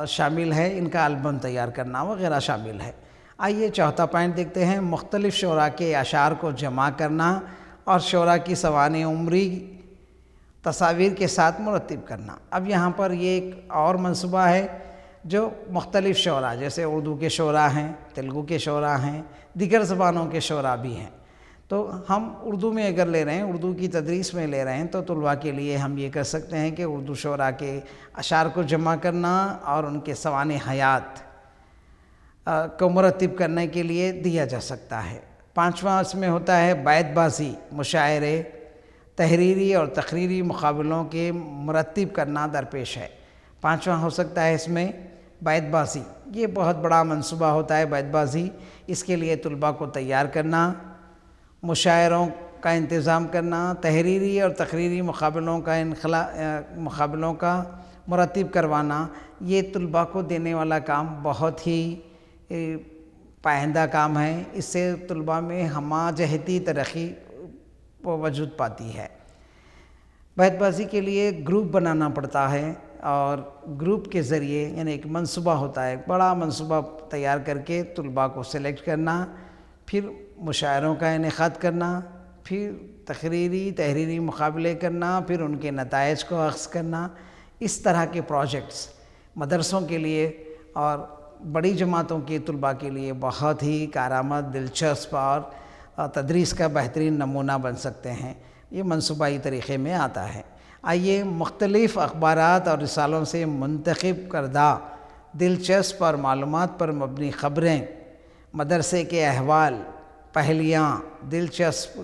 شامل ہے، ان کا البم تیار کرنا وغیرہ شامل ہے۔ آئیے 4تھا پوائنٹ دیکھتے ہیں، مختلف شعراء کے اشعار کو جمع کرنا اور شعراء کی سوانح عمری تصاویر کے ساتھ مرتب کرنا۔ اب یہاں پر یہ ایک اور منصوبہ ہے جو مختلف شعراء، جیسے اردو کے شعراء ہیں، تیلگو کے شعراء ہیں، دیگر زبانوں کے شعراء بھی ہیں، تو ہم اردو میں اگر لے رہے ہیں، اردو کی تدریس میں لے رہے ہیں، تو طلباء کے لیے ہم یہ کر سکتے ہیں کہ اردو شعراء کے اشعار کو جمع کرنا اور ان کے سوانح حیات کو مرتب کرنے کے لیے دیا جا سکتا ہے۔ 5واں اس میں ہوتا ہے بیت بازی، مشاعرے، تحریری اور تقریری مقابلوں کے مرتب کرنا درپیش ہے۔ 5واں ہو سکتا ہے اس میں بیت بازی، یہ بہت بڑا منصوبہ ہوتا ہے بیت بازی، اس کے لیے طلباء کو تیار کرنا، مشاعروں کا انتظام کرنا، تحریری اور تقریری مقابلوں کا مرتب کروانا، یہ طلباء کو دینے والا کام بہت ہی پائیدہ کام ہے۔ اس سے طلباء میں ہمہ جہتی ترقی وجود پاتی ہے۔ بیت بازی کے لیے گروپ بنانا پڑتا ہے، اور گروپ کے ذریعے، یعنی ایک منصوبہ ہوتا ہے، ایک بڑا منصوبہ تیار کر کے طلباء کو سلیکٹ کرنا، پھر مشاعروں کا انعقاد کرنا، پھر تحریری مقابلے کرنا، پھر ان کے نتائج کو اخذ کرنا۔ اس طرح کے پروجیکٹس مدرسوں کے لیے اور بڑی جماعتوں کے طلباء کے لیے بہت ہی کارآمد، دلچسپ اور تدریس کا بہترین نمونہ بن سکتے ہیں۔ یہ منصوبائی طریقے میں آتا ہے۔ آئیے مختلف اخبارات اور رسالوں سے منتخب کردہ دلچسپ اور معلومات پر مبنی خبریں، مدرسے کے احوال، پہلیاں، دلچسپ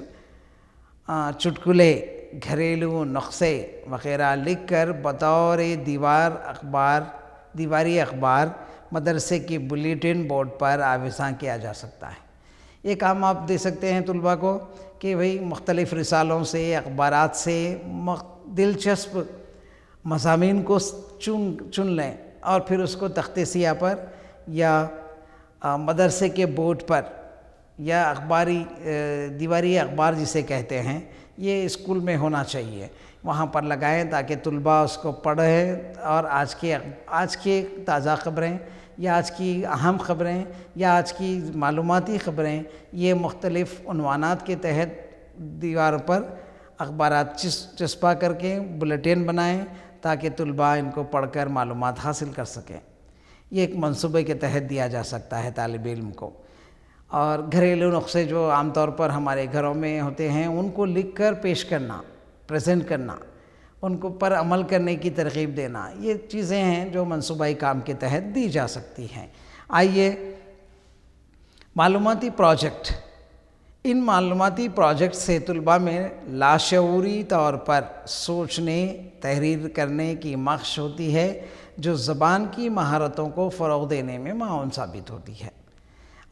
چٹکلے، گھریلو نسخے وغیرہ لکھ کر بطور دیواری اخبار مدرسے کی بلیٹن بورڈ پر آویزاں کیا جا سکتا ہے۔ یہ کام آپ دے سکتے ہیں طلباء کو کہ بھئی مختلف رسالوں سے، اخبارات سے دلچسپ مضامین کو چن لیں، اور پھر اس کو تخت سیاہ پر یا مدرسے کے بورڈ پر، یا دیواری اخبار جسے کہتے ہیں، یہ اسکول میں ہونا چاہیے، وہاں پر لگائیں تاکہ طلباء اس کو پڑھیں، اور آج کے تازہ خبریں، یا آج کی اہم خبریں، یا آج کی معلوماتی خبریں، یہ مختلف عنوانات کے تحت دیوار پر اخبارات چسپاں کر کے بلیٹن بنائیں تاکہ طلباء ان کو پڑھ کر معلومات حاصل کر سکیں۔ یہ ایک منصوبے کے تحت دیا جا سکتا ہے طالب علم کو۔ اور گھریلو نسخے جو عام طور پر ہمارے گھروں میں ہوتے ہیں، ان کو لکھ کر پیش کرنا، پریزنٹ کرنا، ان کو پر عمل کرنے کی ترغیب دینا، یہ چیزیں ہیں جو منصوبائی کام کے تحت دی جا سکتی ہیں۔ آئیے معلوماتی پروجیکٹ، ان معلوماتی پروجیکٹ سے طلباء میں لاشعوری طور پر سوچنے، تحریر کرنے کی مشق ہوتی ہے، جو زبان کی مہارتوں کو فروغ دینے میں معاون ثابت ہوتی ہے۔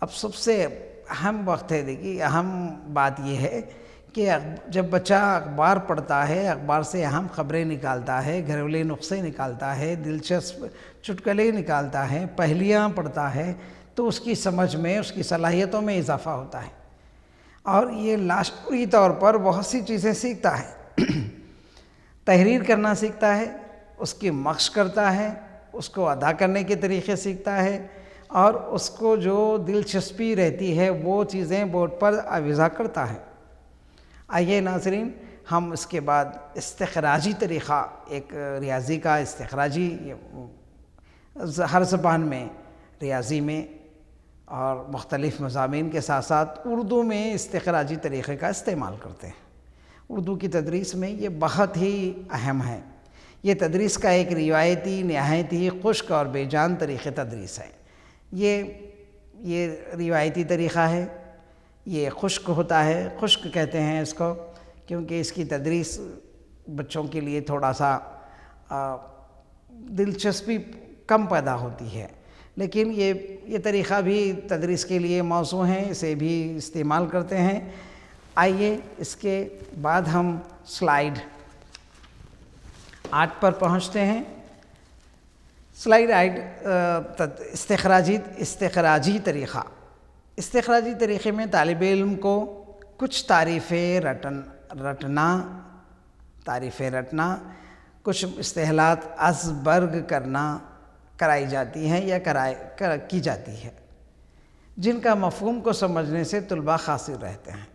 اب سب سے اہم وقت ہے، دیکھیے اہم بات یہ ہے کہ جب بچہ اخبار پڑھتا ہے، اخبار سے اہم خبریں نکالتا ہے، گھریلو نسخے نکالتا ہے، دلچسپ چٹکلے نکالتا ہے، پہلیاں پڑھتا ہے، تو اس کی سمجھ میں، اس کی صلاحیتوں میں اضافہ ہوتا ہے، اور یہ لاشعوری طور پر بہت سی چیزیں سیکھتا ہے۔ تحریر کرنا سیکھتا ہے، اس کی مشق کرتا ہے، اس کو ادا کرنے کے طریقے سیکھتا ہے، اور اس کو جو دلچسپی رہتی ہے وہ چیزیں بورڈ پر آویزا کرتا ہے۔ آئیے ناظرین، ہم اس کے بعد استخراجی طریقہ، ایک ریاضی کا استخراجی، ہر زبان میں ریاضی میں اور مختلف مضامین کے ساتھ ساتھ اردو میں استخراجی طریقے کا استعمال کرتے ہیں۔ اردو کی تدریس میں یہ بہت ہی اہم ہے۔ یہ تدریس کا ایک روایتی، نہایت ہی خشک اور بے جان طریقے تدریس ہے۔ یہ روایتی طریقہ ہے، یہ خشک ہوتا ہے، خشک کہتے ہیں اس کو کیونکہ اس کی تدریس بچوں کے لیے تھوڑا سا دلچسپی کم پیدا ہوتی ہے، لیکن یہ طریقہ بھی تدریس کے لیے موزوں ہیں، اسے بھی استعمال کرتے ہیں۔ آئیے اس کے بعد ہم سلائیڈ 8 پر پہنچتے ہیں۔ سلائیڈ 8 استخراجی طریقہ۔ استخراجی طریقے میں طالب علم کو کچھ تعریفیں رٹنا، کچھ اصطلاحات از برگ کرائی جاتی ہیں یا کی جاتی ہے، جن کا مفہوم کو سمجھنے سے طلباء قاصر رہتے ہیں۔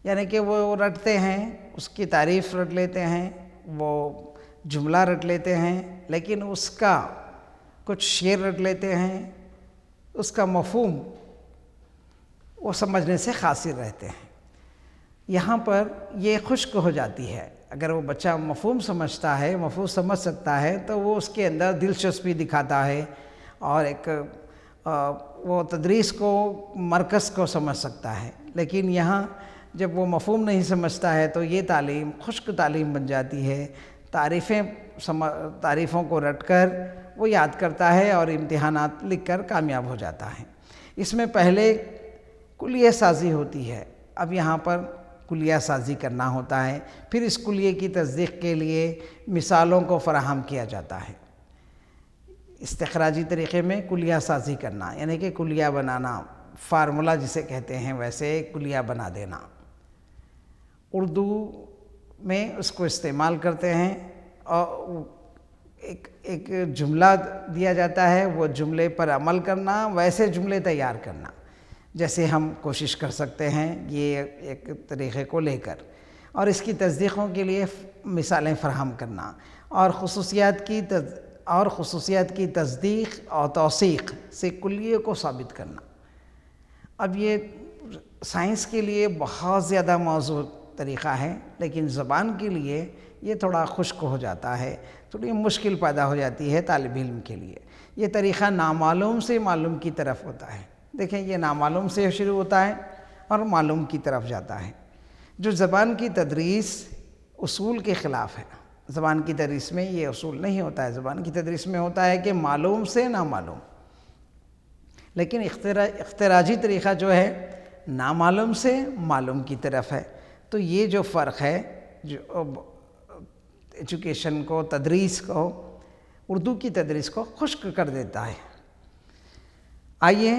یعنی کہ وہ رٹتے ہیں، اس کی تعریف رٹ لیتے ہیں، وہ جملہ رٹ لیتے ہیں، لیکن اس کا کچھ شعر رٹ لیتے ہیں، اس کا مفہوم وہ سمجھنے سے قاصر رہتے ہیں۔ یہاں پر یہ خشک ہو جاتی ہے۔ اگر وہ بچہ مفہوم سمجھتا ہے، مفہوم سمجھ سکتا ہے، تو وہ اس کے اندر دلچسپی دکھاتا ہے اور وہ تدریس کو، مرکز کو سمجھ سکتا ہے۔ لیکن یہاں جب وہ مفہوم نہیں سمجھتا ہے تو یہ تعلیم خشک تعلیم بن جاتی ہے۔ تعریفوں کو رٹ کر وہ یاد کرتا ہے اور امتحانات لکھ کر کامیاب ہو جاتا ہے۔ اس میں پہلے کلیہ سازی ہوتی ہے، اب یہاں پر کلیہ سازی کرنا ہوتا ہے، پھر اس کلیہ کی تصدیق کے لیے مثالوں کو فراہم کیا جاتا ہے۔ استخراجی طریقے میں کلیہ سازی کرنا یعنی کہ کلیہ بنانا، فارمولہ جسے کہتے ہیں ویسے کلیہ بنا دینا۔ اردو میں اس کو استعمال کرتے ہیں، اور ایک جملہ دیا جاتا ہے، وہ جملے پر عمل کرنا، ویسے جملے تیار کرنا جیسے ہم کوشش کر سکتے ہیں یہ ایک طریقے کو لے کر، اور اس کی تصدیقوں کے لیے مثالیں فراہم کرنا، اور خصوصیات کی تصدیق اور توثیق سے کلیے کو ثابت کرنا۔ اب یہ سائنس کے لیے بہت زیادہ موزوں طریقہ ہے، لیکن زبان کے لیے یہ تھوڑا خشک ہو جاتا ہے، تھوڑی مشکل پیدا ہو جاتی ہے طالب علم کے لیے۔ یہ طریقہ نامعلوم سے معلوم کی طرف ہوتا ہے۔ دیکھیں، یہ نامعلوم سے شروع ہوتا ہے اور معلوم کی طرف جاتا ہے، جو زبان کی تدریس اصول کے خلاف ہے۔ زبان کی تدریس میں یہ اصول نہیں ہوتا ہے، زبان کی تدریس میں ہوتا ہے کہ معلوم سے نامعلوم، لیکن اختراجی طریقہ جو ہے نامعلوم سے معلوم کی طرف ہے۔ تو یہ جو فرق ہے، جو ایجوکیشن کو، تدریس کو، اردو کی تدریس کو خشک کر دیتا ہے۔ آئیے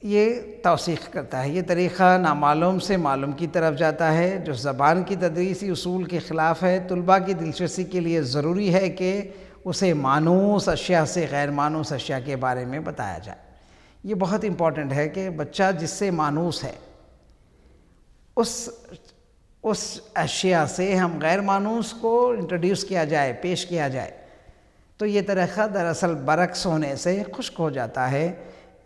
یہ توثیق کرتا ہے۔ یہ طریقہ نامعلوم سے معلوم کی طرف جاتا ہے، جو زبان کی تدریسی اصول کے خلاف ہے۔ طلباء کی دلچسپی کے لیے ضروری ہے کہ اسے مانوس اشیاء سے غیر مانوس اشیاء کے بارے میں بتایا جائے۔ یہ بہت امپورٹنٹ ہے کہ بچہ جس سے مانوس ہے اس اشیاء سے ہم غیر مانوس کو انٹروڈیوس کیا جائے، پیش کیا جائے، تو یہ طریقہ دراصل برعکس ہونے سے خشک ہو جاتا ہے۔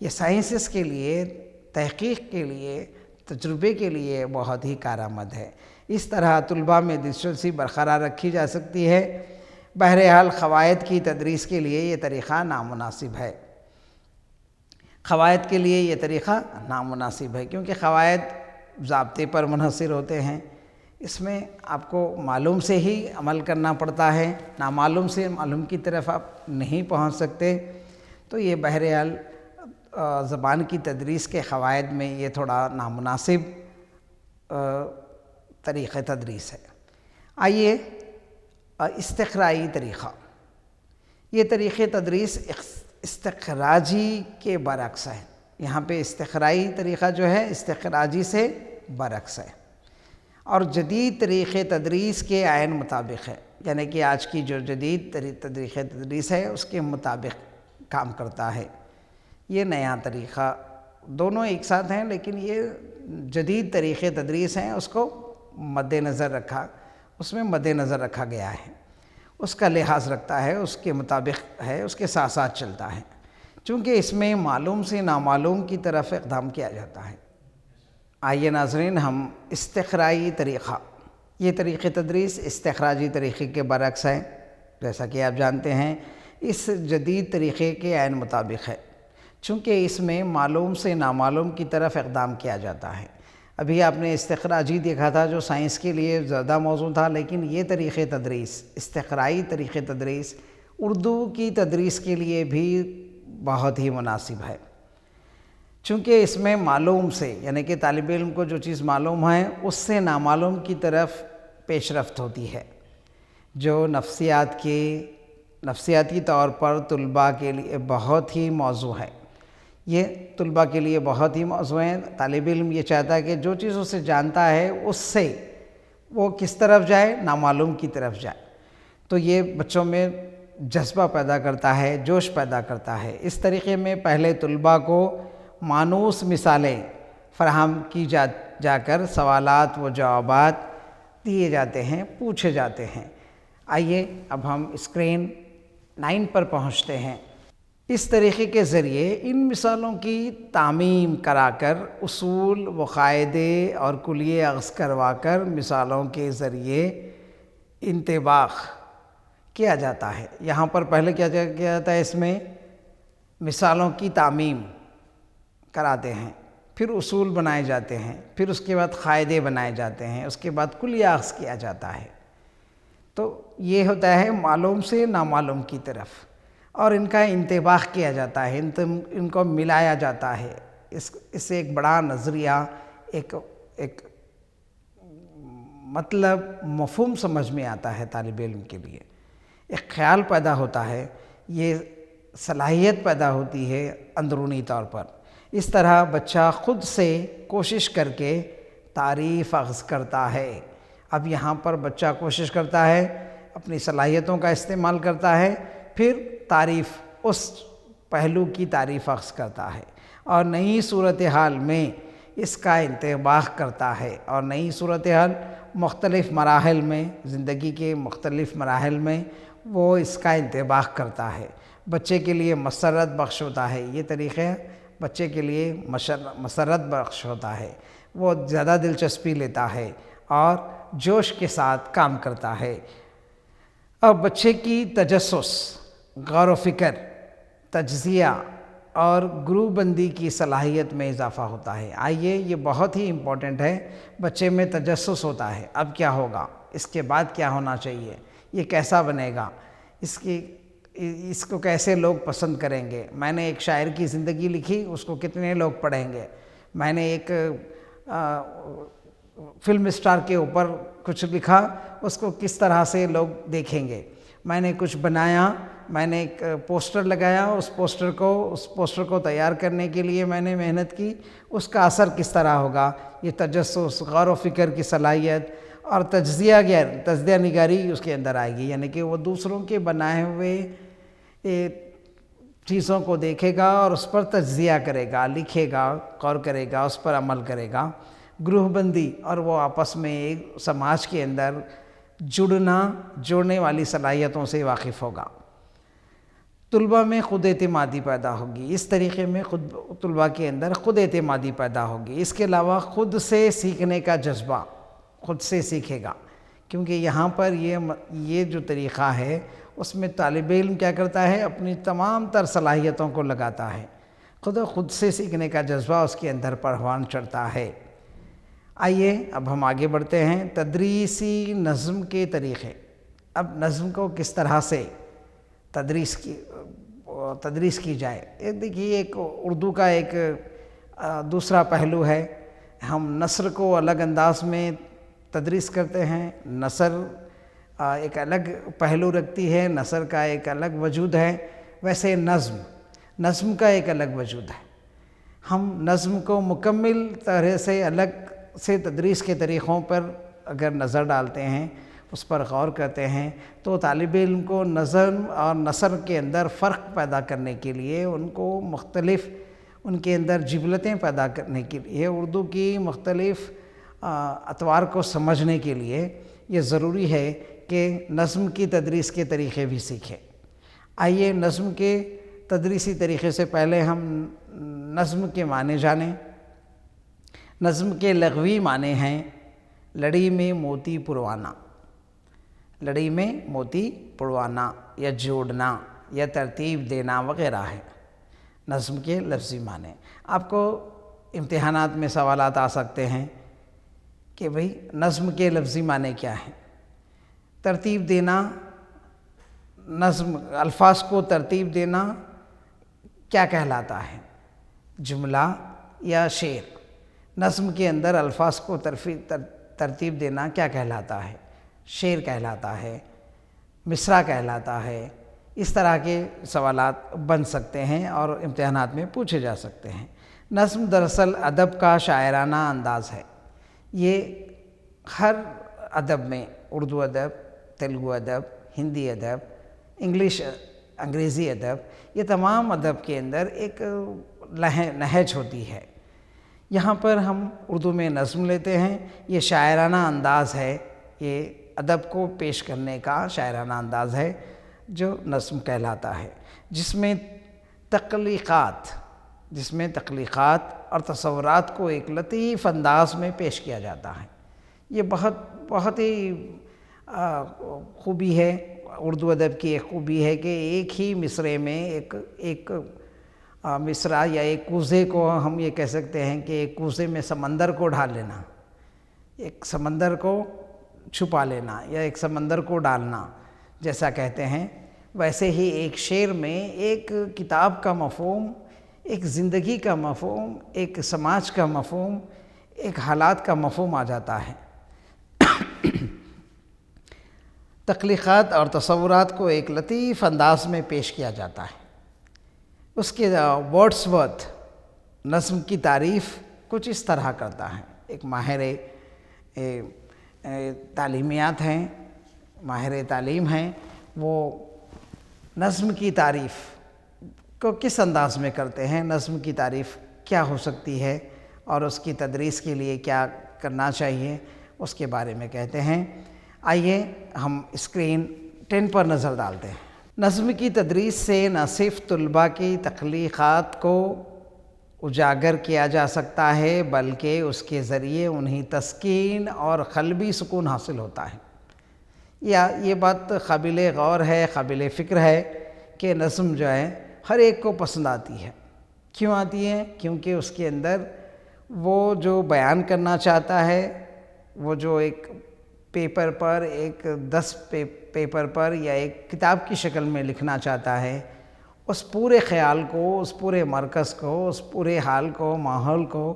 یہ سائنسز کے لیے، تحقیق کے لیے، تجربے کے لیے بہت ہی کارآمد ہے۔ اس طرح طلباء میں دلچسپی برقرار رکھی جا سکتی ہے۔ بہرحال قواعد کی تدریس کے لیے یہ طریقہ نامناسب ہے۔ قواعد کے لیے یہ طریقہ نامناسب ہے کیونکہ قواعد ضابطے پر منحصر ہوتے ہیں۔ اس میں آپ کو معلوم سے ہی عمل کرنا پڑتا ہے، نامعلوم سے معلوم کی طرف آپ نہیں پہنچ سکتے۔ تو یہ بہرحال زبان کی تدریس کے قواعد میں یہ تھوڑا نامناسب طریقہ تدریس ہے۔ آئیے استقرائی طریقہ۔ یہ طریقہ تدریس استخراجی کے برعکس ہے۔ یہاں پہ استقرائی طریقہ جو ہے استخراجی سے برعکس ہے اور جدید طریقہ تدریس کے عین مطابق ہے۔ یعنی کہ آج کی جو جدید طریقہ تدریس ہے اس کے مطابق کام کرتا ہے۔ یہ نیا طریقہ، دونوں ایک ساتھ ہیں لیکن یہ جدید طریقے تدریس ہیں، اس کو مد نظر رکھا، اس میں مد نظر رکھا گیا ہے، اس کا لحاظ رکھتا ہے، اس کے مطابق ہے، اس کے ساتھ ساتھ چلتا ہے، چونکہ اس میں معلوم سے نامعلوم کی طرف اقدام کیا جاتا ہے۔ آئیے ناظرین، ہم استقرائی طریقہ، یہ طریقہ تدریس استخراجی طریقے کے برعکس ہے، جیسا کہ آپ جانتے ہیں اس جدید طریقے کے عین مطابق ہے، چونکہ اس میں معلوم سے نامعلوم کی طرف اقدام کیا جاتا ہے۔ ابھی آپ نے استخراجی دیکھا تھا جو سائنس کے لیے زیادہ موزوں تھا، لیکن یہ طریقہ تدریس، استقرائی طریقہ تدریس، اردو کی تدریس کے لیے بھی بہت ہی مناسب ہے، چونکہ اس میں معلوم سے، یعنی کہ طالب علم کو جو چیز معلوم ہے اس سے نامعلوم کی طرف پیش رفت ہوتی ہے، جو نفسیاتی طور پر طلباء کے لیے بہت ہی موضوع ہے۔ یہ طلباء کے لیے بہت ہی موضوع ہے۔ طالب علم یہ چاہتا ہے کہ جو چیز اسے جانتا ہے اس سے وہ کس طرف جائے، نامعلوم کی طرف جائے، تو یہ بچوں میں جذبہ پیدا کرتا ہے، جوش پیدا کرتا ہے۔ اس طریقے میں پہلے طلباء کو مانوس مثالیں فراہم کی جا کر سوالات و جوابات دیے جاتے ہیں، پوچھے جاتے ہیں۔ آئیے اب ہم اسکرین 9 پر پہنچتے ہیں۔ اس طریقے کے ذریعے ان مثالوں کی تعمیم کرا کر اصول و قاعدے اور کلیے اخذ کروا کر مثالوں کے ذریعے انطباق کیا جاتا ہے۔ یہاں پر پہلے کیا جاتا ہے، اس میں مثالوں کی تعمیم کراتے ہیں، پھر اصول بنائے جاتے ہیں، پھر اس کے بعد قاعدے بنائے جاتے ہیں، اس کے بعد کلیہ اخذ کیا جاتا ہے۔ تو یہ ہوتا ہے معلوم سے نامعلوم کی طرف، اور ان کا انطباق کیا جاتا ہے، ان کو ملایا جاتا ہے۔ اس سے ایک بڑا نظریہ، ایک مطلب مفہوم سمجھ میں آتا ہے طالب علم کے لیے، ایک خیال پیدا ہوتا ہے، یہ صلاحیت پیدا ہوتی ہے اندرونی طور پر۔ اس طرح بچہ خود سے کوشش کر کے تعریف اخذ کرتا ہے۔ اب یہاں پر بچہ کوشش کرتا ہے، اپنی صلاحیتوں کا استعمال کرتا ہے، پھر تعریف، اس پہلو کی تعریف اخذ کرتا ہے، اور نئی صورتحال میں اس کا انطباق کرتا ہے، اور نئی صورتحال مختلف مراحل میں، زندگی کے مختلف مراحل میں وہ اس کا انطباق کرتا ہے۔ بچے کے لیے مسرت بخش ہوتا ہے، یہ طریقہ بچے کے لیے مسرت بخش ہوتا ہے، وہ زیادہ دلچسپی لیتا ہے اور جوش کے ساتھ کام کرتا ہے۔ اب بچے کی تجسس، غور و فکر، تجزیہ اور گروپ بندی کی صلاحیت میں اضافہ ہوتا ہے۔ آئیے، یہ بہت ہی امپورٹنٹ ہے، بچے میں تجسس ہوتا ہے، اب کیا ہوگا، اس کے بعد کیا ہونا چاہیے، یہ کیسا بنے گا، اس کو کیسے لوگ پسند کریں گے، میں نے ایک شاعر کی زندگی لکھی، اس کو کتنے لوگ پڑھیں گے، میں نے ایک فلم اسٹار کے اوپر کچھ لکھا، اس کو کس طرح سے لوگ دیکھیں گے، میں نے کچھ بنایا، میں نے ایک پوسٹر لگایا، اس پوسٹر کو تیار کرنے کے لیے میں نے محنت کی، اس کا اثر کس طرح ہوگا، یہ تجسس، غور و فکر کی صلاحیت اور تجزیہ نگاری اس کے اندر آئے گی، یعنی کہ وہ دوسروں کے بنائے ہوئے چیزوں کو دیکھے گا اور اس پر تجزیہ کرے گا، لکھے گا، غور کرے گا، اس پر عمل کرے گا، گروہ بندی، اور وہ آپس میں ایک سماج کے اندر جوڑنے والی صلاحیتوں سے واقف ہوگا۔ طلباء میں خود اعتمادی پیدا ہوگی، اس طریقے میں طلباء کے اندر خود اعتمادی پیدا ہوگی۔ اس کے علاوہ خود سے سیکھنے کا جذبہ، خود سے سیکھے گا، کیونکہ یہاں پر یہ جو طریقہ ہے اس میں طالب علم کیا کرتا ہے، اپنی تمام تر صلاحیتوں کو لگاتا ہے، خود سے سیکھنے کا جذبہ اس کے اندر پروان چڑھتا ہے۔ آئیے اب ہم آگے بڑھتے ہیں، تدریسی نظم کے طریقے۔ اب نظم کو کس طرح سے تدریس کی جائے، دیکھیے ایک اردو کا ایک دوسرا پہلو ہے، ہم نثر کو الگ انداز میں تدریس کرتے ہیں، نثر ایک الگ پہلو رکھتی ہے، نثر کا ایک الگ وجود ہے، ویسے نظم کا ایک الگ وجود ہے۔ ہم نظم کو مکمل طرح سے الگ سے تدریس کے طریقوں پر اگر نظر ڈالتے ہیں، اس پر غور کرتے ہیں تو طالب علم کو نظم اور نثر کے اندر فرق پیدا کرنے کے لیے، ان کو مختلف ان کے اندر جبلتیں پیدا کرنے کے لیے، اردو کی مختلف اطوار کو سمجھنے کے لیے یہ ضروری ہے کہ نظم کی تدریس کے طریقے بھی سیکھیں۔ آئیے نظم کے تدریسی طریقے سے پہلے ہم نظم کے معنی جانیں۔ نظم کے لغوی معنی ہیں لڑی میں موتی پروانا، لڑی میں موتی پروانا یا جوڑنا یا ترتیب دینا وغیرہ ہے نظم کے لفظی معنی۔ آپ کو امتحانات میں سوالات آ سکتے ہیں کہ بھئی نظم کے لفظی معنی کیا ہیں؟ ترتیب دینا، نظم الفاظ کو ترتیب دینا کیا کہلاتا ہے؟ جملہ یا شعر؟ نظم کے اندر الفاظ کو ترتیب دینا کیا کہلاتا ہے؟ شعر کہلاتا ہے، مصرع کہلاتا ہے۔ اس طرح کے سوالات بن سکتے ہیں اور امتحانات میں پوچھے جا سکتے ہیں۔ نظم دراصل ادب کا شاعرانہ انداز ہے۔ یہ ہر ادب میں، اردو ادب، تیلگو ادب، ہندی ادب، انگریزی ادب، یہ تمام ادب کے اندر ایک نہج ہوتی ہے۔ یہاں پر ہم اردو میں نظم لیتے ہیں، یہ شاعرانہ انداز ہے، یہ ادب کو پیش کرنے کا شاعرانہ انداز ہے جو نظم کہلاتا ہے، جس میں تخلیقات اور تصورات کو ایک لطیف انداز میں پیش کیا جاتا ہے۔ یہ بہت ہی خوبی ہے، اردو ادب کی ایک خوبی ہے کہ ایک ہی مصرعے میں ایک مصرع یا ایک کوزے کو ہم یہ کہہ سکتے ہیں کہ ایک کوزے میں سمندر کو ڈال لینا، ایک سمندر کو چھپا لینا یا ایک سمندر کو ڈالنا جیسا کہتے ہیں، ویسے ہی ایک شعر میں ایک کتاب کا مفہوم، ایک زندگی کا مفہوم، ایک سماج کا مفہوم، ایک حالات کا مفہوم آ جاتا ہے۔ تخلیقات اور تصورات کو ایک لطیف انداز میں پیش کیا جاتا ہے۔ اس کے ورڈز ورتھ نظم کی تعریف کچھ اس طرح کرتا ہے۔ ایک ماہر تعلیمیات ہیں، ماہر تعلیم ہیں، وہ نظم کی تعریف کو کس انداز میں کرتے ہیں، نظم کی تعریف کیا ہو سکتی ہے اور اس کی تدریس کے لیے کیا کرنا چاہیے، اس کے بارے میں کہتے ہیں۔ آئیے ہم اسکرین 10 پر نظر ڈالتے ہیں۔ نظم کی تدریس سے نہ صرف طلباء کی تخلیقات کو اجاگر کیا جا سکتا ہے بلکہ اس کے ذریعے انہیں تسکین اور قلبی سکون حاصل ہوتا ہے۔ یہ بات قابل غور ہے، قابل فکر ہے کہ نظم جو ہے ہر ایک کو پسند آتی ہے۔ کیوں آتی ہے؟ کیونکہ اس کے اندر وہ جو بیان کرنا چاہتا ہے، وہ جو ایک پیپر پر، ایک 10 پیپر پر یا ایک کتاب کی شکل میں لکھنا چاہتا ہے، اس پورے خیال کو، اس پورے مرکز کو، اس پورے حال کو، ماحول کو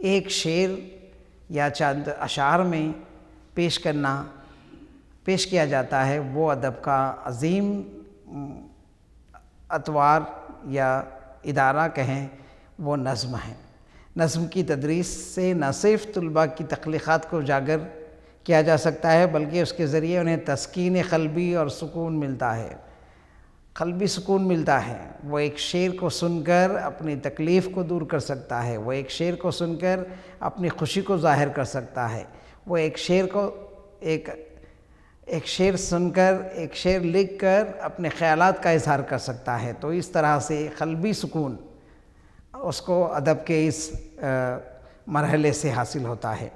ایک شعر یا چند اشعار میں پیش کیا جاتا ہے۔ وہ ادب کا عظیم اطوار یا ادارہ کہیں، وہ نظم ہے۔ نظم کی تدریس سے نہ صرف طلباء کی تخلیقات کو اجاگر کیا جا سکتا ہے بلکہ اس کے ذریعے انہیں تسکین قلبی اور سکون ملتا ہے، قلبی سکون ملتا ہے۔ وہ ایک شعر کو سن کر اپنی تکلیف کو دور کر سکتا ہے، وہ ایک شعر کو سن کر اپنی خوشی کو ظاہر کر سکتا ہے، وہ ایک شعر سن کر، ایک شعر لکھ کر اپنے خیالات کا اظہار کر سکتا ہے۔ تو اس طرح سے قلبی سکون اس کو ادب کے اس مرحلے سے حاصل ہوتا ہے۔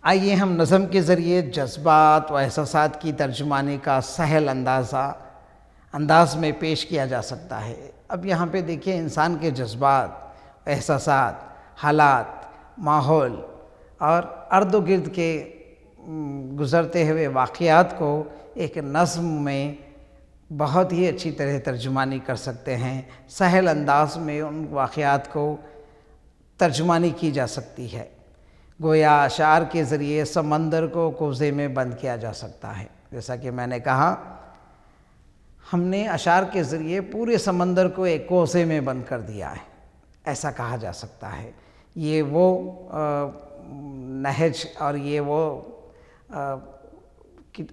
آئیے ہم نظم کے ذریعے جذبات و احساسات کی ترجمانی کا سہل انداز میں پیش کیا جا سکتا ہے۔ اب یہاں پہ دیکھیے انسان کے جذبات، احساسات، حالات، ماحول اور ارد و گرد کے گزرتے ہوئے واقعات کو ایک نظم میں بہت ہی اچھی طرح ترجمانی کر سکتے ہیں۔ سہل انداز میں ان واقعات کو ترجمانی کی جا سکتی ہے۔ گویا اشعار کے ذریعے سمندر کو کوزے میں بند کیا جا سکتا ہے۔ جیسا کہ میں نے کہا، ہم نے اشعار کے ذریعے پورے سمندر کو ایک کوزے میں بند کر دیا ہے، ایسا کہا جا سکتا ہے۔ یہ وہ نہج اور یہ وہ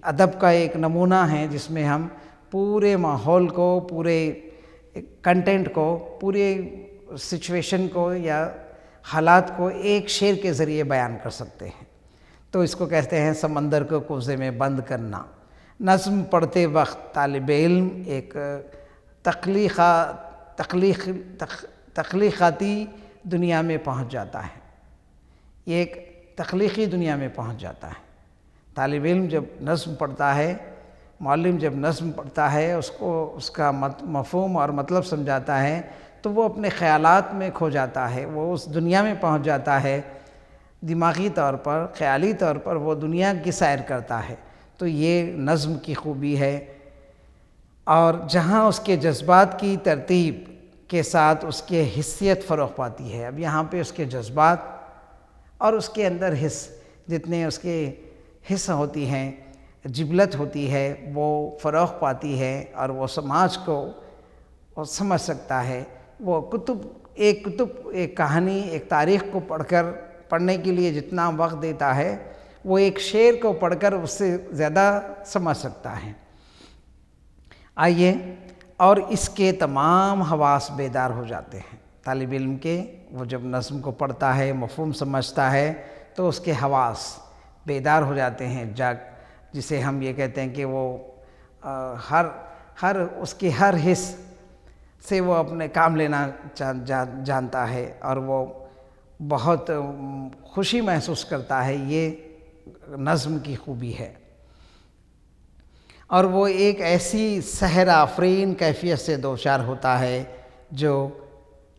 ادب کا ایک نمونہ ہے جس میں ہم پورے ماحول کو، پورے کنٹینٹ کو، پورے سچویشن کو یا حالات کو ایک شعر کے ذریعے بیان کر سکتے ہیں۔ تو اس کو کہتے ہیں سمندر کو کوزے میں بند کرنا۔ نظم پڑھتے وقت طالب علم ایک تخلیقاتی دنیا میں پہنچ جاتا ہے، یہ ایک تخلیقی دنیا میں پہنچ جاتا ہے۔ طالب علم جب نظم پڑھتا ہے، معلم جب نظم پڑھتا ہے، اس کو اس کا مفہوم اور مطلب سمجھاتا ہے، تو وہ اپنے خیالات میں کھو جاتا ہے، وہ اس دنیا میں پہنچ جاتا ہے، دماغی طور پر، خیالی طور پر وہ دنیا کی سیر کرتا ہے۔ تو یہ نظم کی خوبی ہے، اور جہاں اس کے جذبات کی ترتیب کے ساتھ اس کے حسیت فروغ پاتی ہے۔ اب یہاں پہ اس کے جذبات اور اس کے اندر حس، جتنے اس کے حص ہوتی ہیں، جبلت ہوتی ہے، وہ فروغ پاتی ہے، اور وہ سماج کو وہ سمجھ سکتا ہے۔ وہ ایک کہانی، ایک تاریخ کو پڑھنے کے لیے جتنا وقت دیتا ہے، وہ ایک شعر کو پڑھ کر اس سے زیادہ سمجھ سکتا ہے۔ آئیے، اور اس کے تمام حواس بیدار ہو جاتے ہیں طالب علم کے۔ وہ جب نظم کو پڑھتا ہے، مفہوم سمجھتا ہے، تو اس کے حواس بیدار ہو جاتے ہیں، جسے ہم یہ کہتے ہیں کہ وہ اس کے ہر حص سے وہ اپنے کام لینا جانتا ہے، اور وہ بہت خوشی محسوس کرتا ہے۔ یہ نظم کی خوبی ہے، اور وہ ایک ایسی سحر آفرین کیفیت سے دوچار ہوتا ہے جو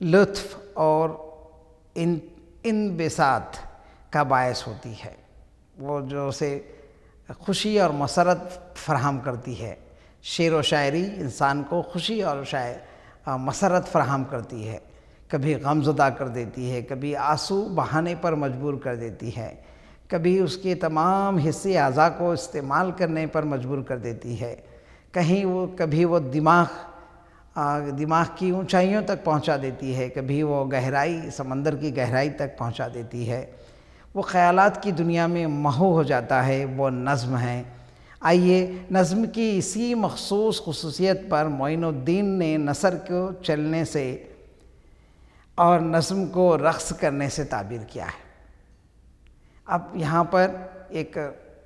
لطف اور انبساط کا باعث ہوتی ہے، وہ جو اسے خوشی اور مسرت فراہم کرتی ہے۔ شعر و شاعری انسان کو خوشی اور مسرت فراہم کرتی ہے، کبھی غمزدہ کر دیتی ہے، کبھی آنسو بہانے پر مجبور کر دیتی ہے، کبھی اس کے تمام حصے اعضاء کو استعمال کرنے پر مجبور کر دیتی ہے، کبھی وہ دماغ کی اونچائیوں تک پہنچا دیتی ہے، کبھی وہ سمندر کی گہرائی تک پہنچا دیتی ہے۔ وہ خیالات کی دنیا میں محو ہو جاتا ہے، وہ نظم ہے۔ آئیے، نظم کی اسی مخصوص خصوصیت پر معین الدین نے نثر کو چلنے سے اور نظم کو رقص کرنے سے تعبیر کیا ہے۔ اب یہاں پر ایک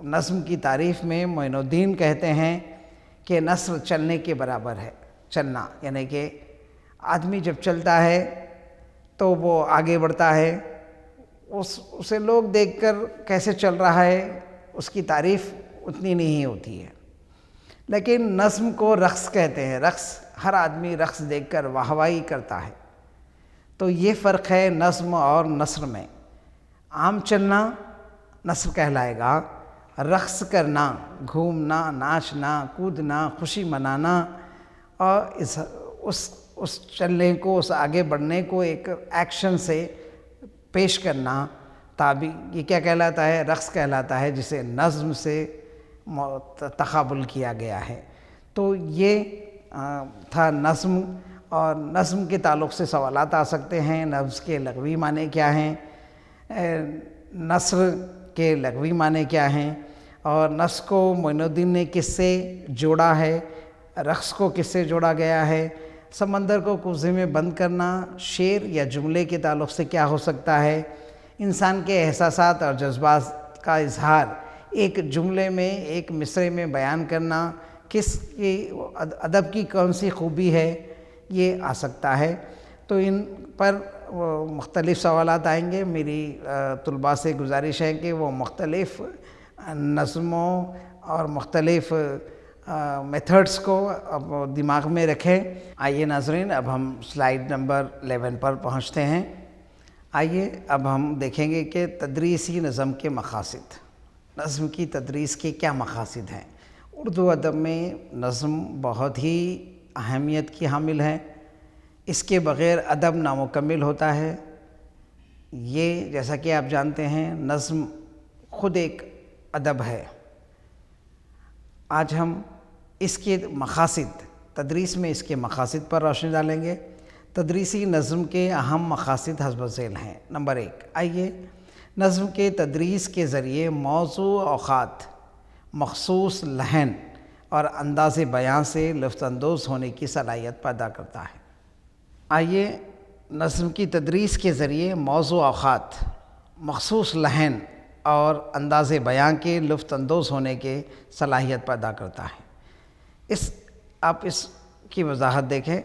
نظم کی تعریف میں معین الدین کہتے ہیں کہ نثر چلنے کے برابر ہے۔ چلنا یعنی کہ آدمی جب چلتا ہے تو وہ آگے بڑھتا ہے، اسے لوگ دیکھ کر کیسے چل رہا ہے اس کی تعریف اتنی نہیں ہوتی ہے، لیکن نظم کو رقص کہتے ہیں۔ رقص، ہر آدمی رقص دیکھ کر واہ واہی کرتا ہے۔ تو یہ فرق ہے نظم اور نثر میں۔ عام چلنا نثر کہلائے گا، رقص کرنا، گھومنا، ناچنا، کودنا، خوشی منانا، اور اس چلنے کو، اس آگے بڑھنے کو ایک ایکشن سے پیش کرنا، یہ کیا کہلاتا ہے؟ رقص کہلاتا ہے، جسے نظم سے تقابل کیا گیا ہے۔ تو یہ تھا نظم، اور نظم کے تعلق سے سوالات آ سکتے ہیں۔ نظم کے لغوی معنی کیا ہیں؟ نثر کے لغوی معنی کیا ہیں؟ اور نثر کو معین الدین نے کس سے جوڑا ہے؟ رقص کو کس سے جوڑا گیا ہے؟ سمندر کو کوزے میں بند کرنا شعر یا جملے کے تعلق سے کیا ہو سکتا ہے؟ انسان کے احساسات اور جذبات کا اظہار ایک جملے میں، ایک مصرعے میں بیان کرنا کس کی ادب کی کون سی خوبی ہے؟ یہ آ سکتا ہے۔ تو ان پر مختلف سوالات آئیں گے۔ میری طلباء سے گزارش ہے کہ وہ مختلف نظموں اور مختلف میتھڈز کو اب دماغ میں رکھیں۔ آئیے ناظرین، اب ہم سلائیڈ نمبر 11 پر پہنچتے ہیں۔ آئیے اب ہم دیکھیں گے کہ تدریسی نظم کے مقاصد، نظم کی تدریس کے کیا مقاصد ہیں۔ اردو ادب میں نظم بہت ہی اہمیت کی حامل ہے، اس کے بغیر ادب نامکمل ہوتا ہے۔ یہ جیسا کہ آپ جانتے ہیں، نظم خود ایک ادب ہے۔ آج ہم اس کے مقاصد، تدریس میں اس کے مقاصد پر روشنی ڈالیں گے۔ تدریسی نظم کے اہم مقاصد حسب ذیل ہیں۔ نمبر 1، آئیے، نظم کے تدریس کے ذریعے موضوع اوقات مخصوص لحن اور انداز بیان سے لطف اندوز ہونے کی صلاحیت پیدا کرتا ہے۔ آئیے نظم کی تدریس کے ذریعے موضوع اوقات مخصوص لحن اور انداز بیان کے لطف اندوز ہونے کے صلاحیت پیدا کرتا ہے۔ آپ اس کی وضاحت دیکھیں۔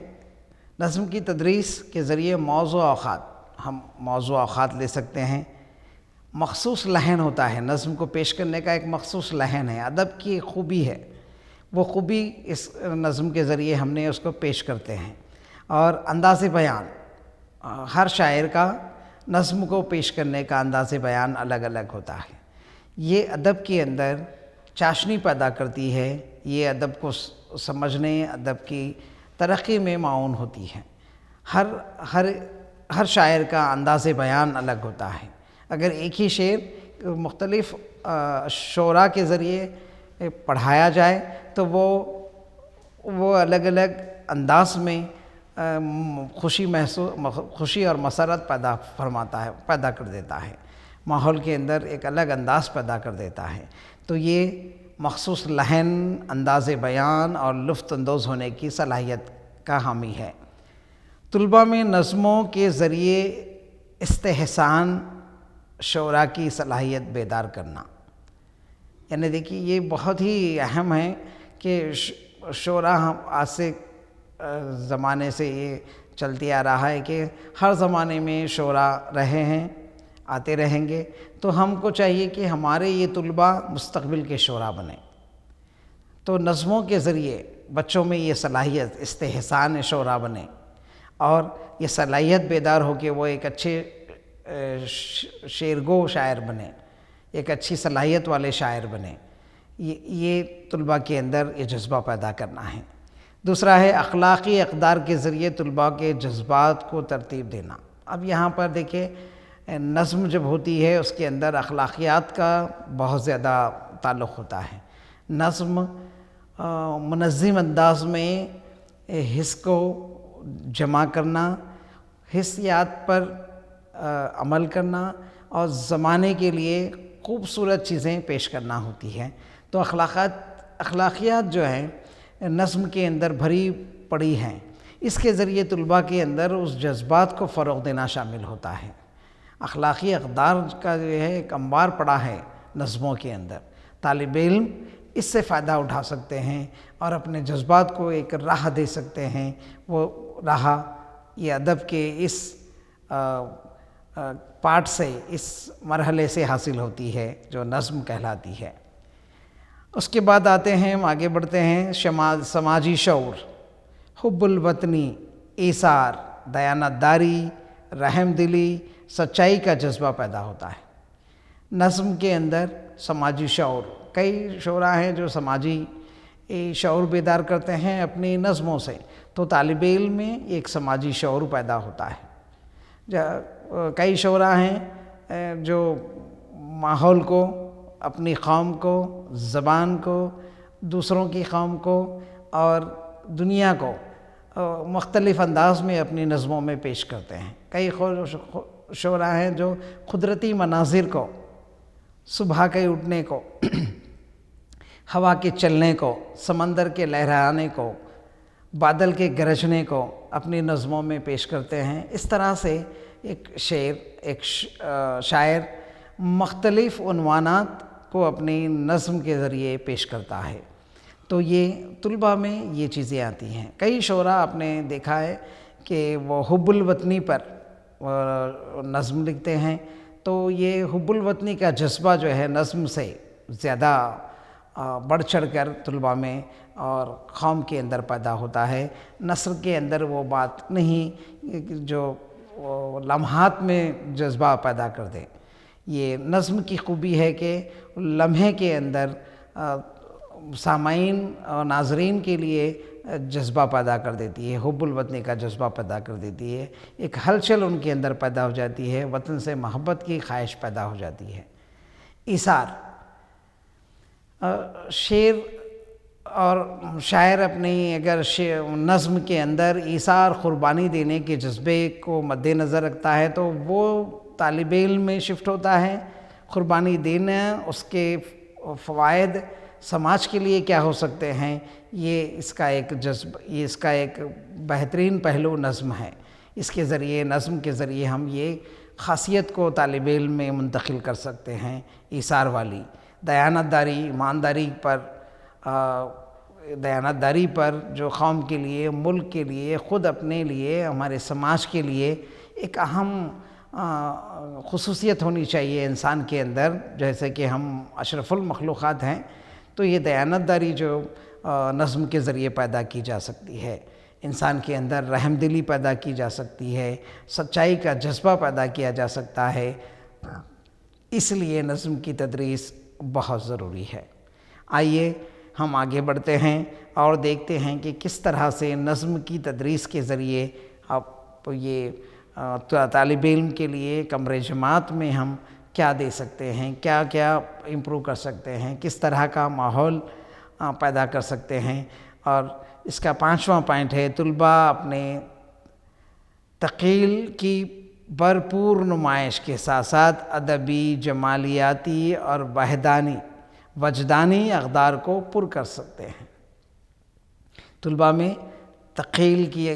نظم کی تدریس کے ذریعے موضوع اوقات، ہم موضوع اوقات لے سکتے ہیں۔ مخصوص لحن ہوتا ہے، نظم کو پیش کرنے کا ایک مخصوص لحن ہے، ادب کی ایک خوبی ہے، وہ خوبی اس نظم کے ذریعے ہم نے اس کو پیش کرتے ہیں۔ اور انداز بیان، ہر شاعر کا نظم کو پیش کرنے کا انداز بیان الگ الگ ہوتا ہے۔ یہ ادب کے اندر چاشنی پیدا کرتی ہے، یہ ادب کو سمجھنے، ادب کی ترقی میں معاون ہوتی ہے۔ ہر شاعر کا انداز بیان الگ ہوتا ہے۔ اگر ایک ہی شعر مختلف شعراء کے ذریعے پڑھایا جائے تو وہ الگ الگ انداز میں خوشی اور مسرت پیدا کر دیتا ہے، ماحول کے اندر ایک الگ انداز پیدا کر دیتا ہے۔ تو یہ مخصوص لحن، انداز بیان اور لطف اندوز ہونے کی صلاحیت کا حامی ہے۔ طلباء میں نظموں کے ذریعے استحسان شعراء کی صلاحیت بیدار کرنا، یعنی دیکھیے یہ بہت ہی اہم ہے کہ شعراء آج سے زمانے سے یہ چلتی آ رہا ہے کہ ہر زمانے میں شعراء رہے ہیں، آتے رہیں گے، تو ہم کو چاہیے کہ ہمارے یہ طلباء مستقبل کے شعراء بنیں۔ تو نظموں کے ذریعے بچوں میں یہ صلاحیت استحسان شعراء بنے اور یہ صلاحیت بیدار ہو کہ وہ ایک اچھے شعرگو شاعر بنے، ایک اچھی صلاحیت والے شاعر بنے۔ یہ طلباء کے اندر یہ جذبہ پیدا کرنا ہے۔ دوسرا ہے اخلاقی اقدار کے ذریعے طلباء کے جذبات کو ترتیب دینا۔ اب یہاں پر دیکھیں، نظم جب ہوتی ہے اس کے اندر اخلاقیات کا بہت زیادہ تعلق ہوتا ہے۔ نظم منظم انداز میں حس کو جمع کرنا، حسیات پر عمل کرنا اور زمانے کے لیے خوبصورت چیزیں پیش کرنا ہوتی ہیں۔ تو اخلاقیات جو ہیں نظم کے اندر بھری پڑی ہیں، اس کے ذریعے طلباء کے اندر اس جذبات کو فروغ دینا شامل ہوتا ہے۔ اخلاقی اقدار کا جو ہے ایک انبار پڑا ہے نظموں کے اندر، طالب علم اس سے فائدہ اٹھا سکتے ہیں اور اپنے جذبات کو ایک راہ دے سکتے ہیں۔ وہ راہ یہ ادب کے اس پارٹ سے، اس مرحلے سے حاصل ہوتی ہے جو نظم کہلاتی ہے۔ اس کے بعد آتے ہیں، ہم آگے بڑھتے ہیں، سماجی شعور، حب الوطنی، ایثار، دیانت داری، رحم دلی، سچائی کا جذبہ پیدا ہوتا ہے۔ نظم کے اندر سماجی شعور، کئی شعراء ہیں جو سماجی شعور بیدار کرتے ہیں اپنی نظموں سے، تو طالب علم میں ایک سماجی شعور پیدا ہوتا ہے۔ کئی شعراء ہیں جو ماحول کو، اپنی قوم کو، زبان کو، دوسروں کی قوم کو اور دنیا کو مختلف انداز میں اپنی نظموں میں پیش کرتے ہیں۔ کئی شعراء ہیں جو قدرتی مناظر کو، صبح کے اٹھنے کو، ہوا کے چلنے کو، سمندر کے لہرانے کو، بادل کے گرجنے کو اپنی نظموں میں پیش کرتے ہیں۔ اس طرح سے ایک شاعر مختلف عنوانات کو اپنی نظم کے ذریعے پیش کرتا ہے۔ تو یہ طلباء میں یہ چیزیں آتی ہیں۔ کئی شعراء آپ نے دیکھا ہے کہ وہ حب الوطنی پر نظم لکھتے ہیں، تو یہ حب الوطنی کا جذبہ جو ہے نظم سے زیادہ بڑھ چڑھ کر طلباء میں اور قوم کے اندر پیدا ہوتا ہے۔ نثر کے اندر وہ بات نہیں جو لمحات میں جذبہ پیدا کر دے۔ یہ نظم کی خوبی ہے کہ لمحے کے اندر سامعین اور ناظرین کے لیے جذبہ پیدا کر دیتی ہے، حب الوطنی کا جذبہ پیدا کر دیتی ہے، ایک ہلچل ان کے اندر پیدا ہو جاتی ہے، وطن سے محبت کی خواہش پیدا ہو جاتی ہے۔ ایثار، شعر اور شاعر اپنی اگر نظم کے اندر ایثار، قربانی دینے کے جذبے کو مد نظر رکھتا ہے تو وہ طالب علم میں شفٹ ہوتا ہے۔ قربانی دینا، اس کے فوائد سماج کے لیے کیا ہو سکتے ہیں، یہ اس کا ایک یہ اس کا ایک بہترین پہلو نظم ہے۔ اس کے ذریعے، نظم کے ذریعے ہم یہ خاصیت کو طالب علم میں منتقل کر سکتے ہیں، ایثار والی، دیانتداری، ایمانداری پر، دیانتداری پر، جو قوم کے لیے، ملک کے لیے، خود اپنے لیے، ہمارے سماج کے لیے ایک اہم خصوصیت ہونی چاہیے انسان کے اندر، جیسے کہ ہم اشرف المخلوقات ہیں، تو یہ دیانتداری جو نظم کے ذریعے پیدا کی جا سکتی ہے، انسان کے اندر رحم دلی پیدا کی جا سکتی ہے، سچائی کا جذبہ پیدا کیا جا سکتا ہے۔ اس لیے نظم کی تدریس بہت ضروری ہے۔ آئیے ہم آگے بڑھتے ہیں اور دیکھتے ہیں کہ کس طرح سے نظم کی تدریس کے ذریعے آپ یہ طالب علم کے لیے کمرے جماعت میں ہم کیا دے سکتے ہیں، کیا کیا امپروو کر سکتے ہیں، کس طرح کا ماحول پیدا کر سکتے ہیں۔ اور اس کا 5واں پوائنٹ ہے، طلباء اپنے تخیل کی بھرپور نمائش کے ساتھ ساتھ ادبی، جمالیاتی اور وجدانی اقدار کو پر کر سکتے ہیں۔ طلباء میں تخیل کی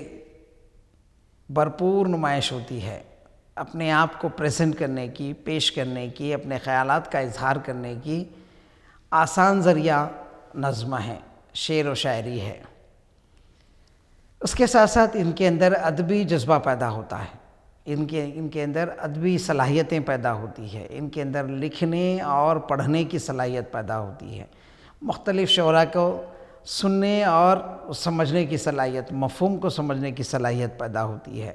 بھرپور نمائش ہوتی ہے، اپنے آپ کو پریزنٹ کرنے کی، پیش کرنے کی، اپنے خیالات کا اظہار کرنے کی آسان ذریعہ نظم ہے، شعر و شاعری ہے۔ اس کے ساتھ ساتھ ان کے اندر ادبی جذبہ پیدا ہوتا ہے، ان کے اندر ادبی صلاحیتیں پیدا ہوتی ہے، ان کے اندر لکھنے اور پڑھنے کی صلاحیت پیدا ہوتی ہے، مختلف شعراء کو سننے اور سمجھنے کی صلاحیت، مفہوم کو سمجھنے کی صلاحیت پیدا ہوتی ہے،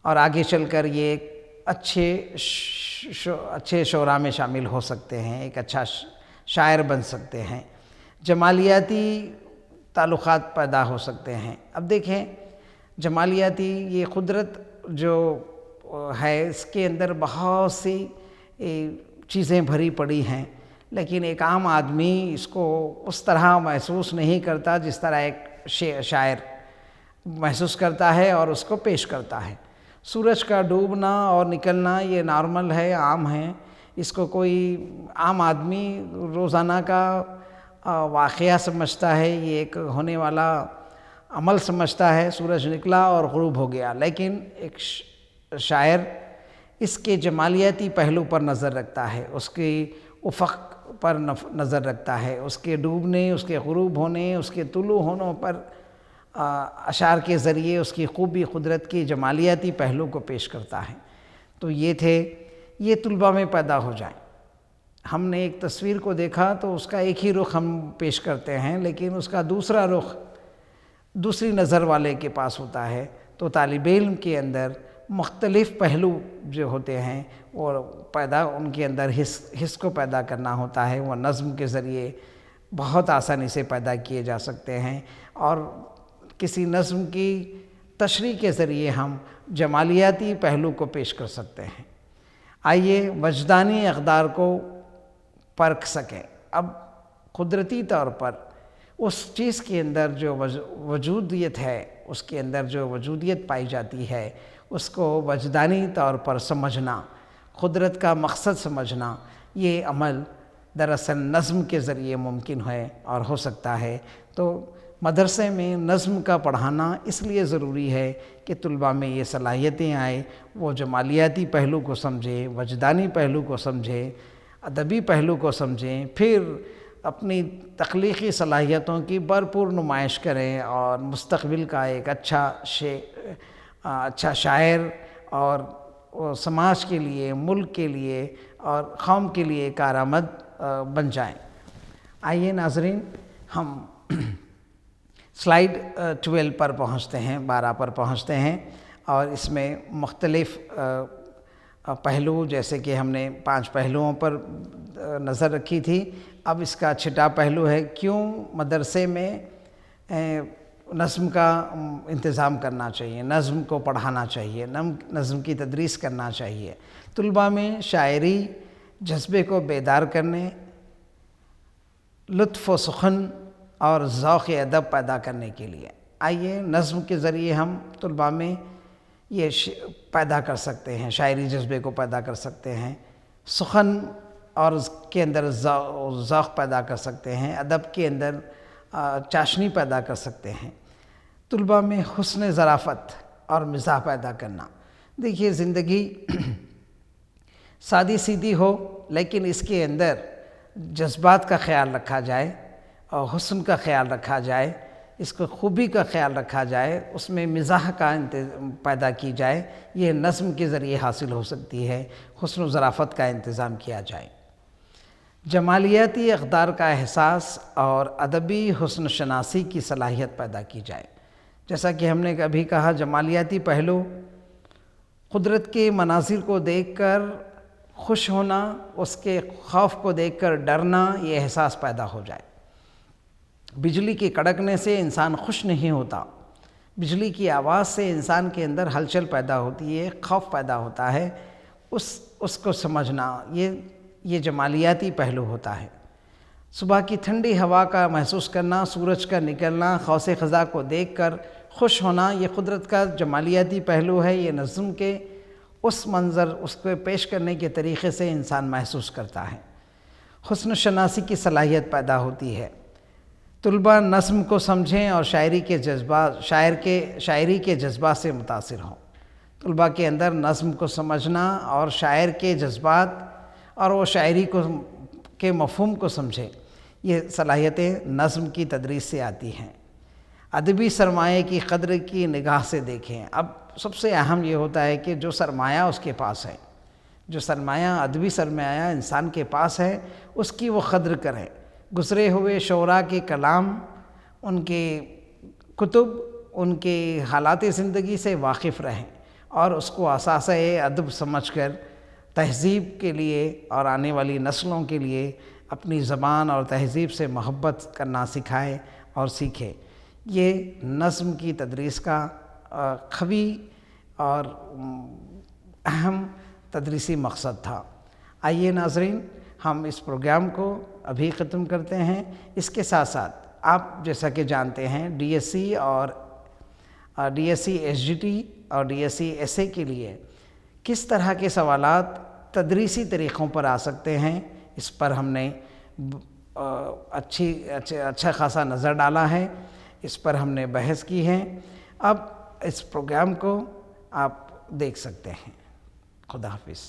اور آگے چل کر یہ ایک اچھے شعراء میں شامل ہو سکتے ہیں، ایک اچھا شاعر بن سکتے ہیں، جمالیاتی تعلقات پیدا ہو سکتے ہیں۔ اب دیکھیں، جمالیاتی یہ قدرت جو ہے، اس کے اندر بہت سی چیزیں بھری پڑی ہیں، لیکن ایک عام آدمی اس کو اس طرح محسوس نہیں کرتا جس طرح ایک شاعر محسوس کرتا ہے اور اس کو پیش کرتا ہے۔ سورج کا ڈوبنا اور نکلنا یہ نارمل ہے، عام ہے، اس کو کوئی عام آدمی روزانہ کا واقعہ سمجھتا ہے، یہ ایک ہونے والا عمل سمجھتا ہے، سورج نکلا اور غروب ہو گیا، لیکن ایک شاعر اس کے جمالیاتی پہلو پر نظر رکھتا ہے، اس کی افق پر نظر رکھتا ہے، اس کے ڈوبنے، اس کے غروب ہونے، اس کے طلوع ہونے پر اشعار کے ذریعے اس کی خوبی، قدرت کی جمالیاتی پہلو کو پیش کرتا ہے۔ تو یہ طلباء میں پیدا ہو جائیں۔ ہم نے ایک تصویر کو دیکھا تو اس کا ایک ہی رخ ہم پیش کرتے ہیں، لیکن اس کا دوسرا رخ دوسری نظر والے کے پاس ہوتا ہے، تو طالب علم کے اندر مختلف پہلو جو ہوتے ہیں وہ ان کے اندر حس کو پیدا کرنا ہوتا ہے، وہ نظم کے ذریعے بہت آسانی سے پیدا کیے جا سکتے ہیں، اور کسی نظم کی تشریح کے ذریعے ہم جمالیاتی پہلو کو پیش کر سکتے ہیں۔ آئیے وجدانی اقدار کو پرکھ سکیں۔ اب قدرتی طور پر اس چیز کے اندر جو وجودیت ہے، اس کے اندر جو وجودیت پائی جاتی ہے، اس کو وجدانی طور پر سمجھنا، قدرت کا مقصد سمجھنا، یہ عمل دراصل نظم کے ذریعے ممکن ہے اور ہو سکتا ہے۔ تو مدرسے میں نظم کا پڑھانا اس لیے ضروری ہے کہ طلباء میں یہ صلاحیتیں آئیں، وہ جمالیاتی پہلو کو سمجھیں، وجدانی پہلو کو سمجھیں، ادبی پہلو کو سمجھیں، پھر اپنی تخلیقی صلاحیتوں کی بھرپور نمائش کریں اور مستقبل کا ایک اچھا شاعر اور سماج کے لیے، ملک کے لیے اور قوم کے لیے کارآمد بن جائیں۔ آئیے ناظرین، ہم سلائیڈ 12 پر پہنچتے ہیں، 12 پر پہنچتے ہیں، اور اس میں مختلف پہلو، جیسے کہ ہم نے 5 پہلوؤں پر نظر رکھی تھی، اب اس کا 6واں پہلو ہے کیوں مدرسے میں نظم کا انتظام کرنا چاہیے، نظم کو پڑھانا چاہیے، نظم کی تدریس کرنا چاہیے، طلباء میں شاعری جذبے کو بیدار کرنے، لطف و سخن اور ذوق ادب پیدا کرنے کے لیے۔ آئیے نظم کے ذریعے ہم طلباء میں یہ پیدا کر سکتے ہیں، شاعری جذبے کو پیدا کر سکتے ہیں، سخن اور اس کے اندر ذوق پیدا کر سکتے ہیں، ادب کے اندر چاشنی پیدا کر سکتے ہیں، طلباء میں حسن ظرافت اور مزاح پیدا کرنا۔ دیکھیے زندگی سادی سیدھی ہو لیکن اس کے اندر جذبات کا خیال رکھا جائے اور حسن کا خیال رکھا جائے، اس کو خوبی کا خیال رکھا جائے، اس میں مزاح کا پیدا کی جائے، یہ نظم کے ذریعے حاصل ہو سکتی ہے۔ حسن و ظرافت کا انتظام کیا جائے، جمالیاتی اقدار کا احساس اور ادبی حسن شناسی کی صلاحیت پیدا کی جائے۔ جیسا کہ ہم نے ابھی کہا، جمالیاتی پہلو، قدرت کے مناظر کو دیکھ کر خوش ہونا، اس کے خوف کو دیکھ کر ڈرنا، یہ احساس پیدا ہو جائے۔ بجلی کے کڑکنے سے انسان خوش نہیں ہوتا، بجلی کی آواز سے انسان کے اندر ہلچل پیدا ہوتی ہے، خوف پیدا ہوتا ہے، اس کو سمجھنا، یہ جمالیاتی پہلو ہوتا ہے۔ صبح کی ٹھنڈی ہوا کا محسوس کرنا، سورج کا نکلنا، قوس قزح کو دیکھ کر خوش ہونا، یہ قدرت کا جمالیاتی پہلو ہے۔ یہ نظم کے اس منظر، اس کو پیش کرنے کے طریقے سے انسان محسوس کرتا ہے۔ حسن شناسی کی صلاحیت پیدا ہوتی ہے۔ طلباء نظم کو سمجھیں اور شاعری کے جذبات سے متاثر ہوں۔ طلباء کے اندر نظم کو سمجھنا اور شاعر کے جذبات اور وہ شاعری کے مفہوم کو سمجھیں، یہ صلاحیتیں نظم کی تدریس سے آتی ہیں۔ ادبی سرمایہ کی قدر کی نگاہ سے دیکھیں۔ اب سب سے اہم یہ ہوتا ہے کہ جو سرمایہ اس کے پاس ہے، جو سرمایہ ادبی سرمایہ انسان کے پاس ہے، اس کی وہ قدر کریں۔ گزرے ہوئے شعراء کے کلام، ان کے کتب، ان کے حالات زندگی سے واقف رہیں اور اس کو اثاثہ ادب سمجھ کر تہذیب کے لیے اور آنے والی نسلوں کے لیے اپنی زبان اور تہذیب سے محبت کرنا سکھائے اور سیکھے۔ یہ نظم کی تدریس کا قوی اور اہم تدریسی مقصد تھا۔ آئیے ناظرین، ہم اس پروگرام کو ابھی ختم کرتے ہیں۔ اس کے ساتھ ساتھ آپ جیسا کہ جانتے ہیں ڈی ایس سی اور D S C S G T اور D S C S A کے لیے کس طرح کے سوالات تدریسی طریقوں پر آ سکتے ہیں، اس پر ہم نے اچھا خاصا نظر ڈالا ہے، اس پر ہم نے بحث کی ہے۔ اب اس پروگرام کو آپ دیکھ سکتے ہیں۔ خدا حافظ۔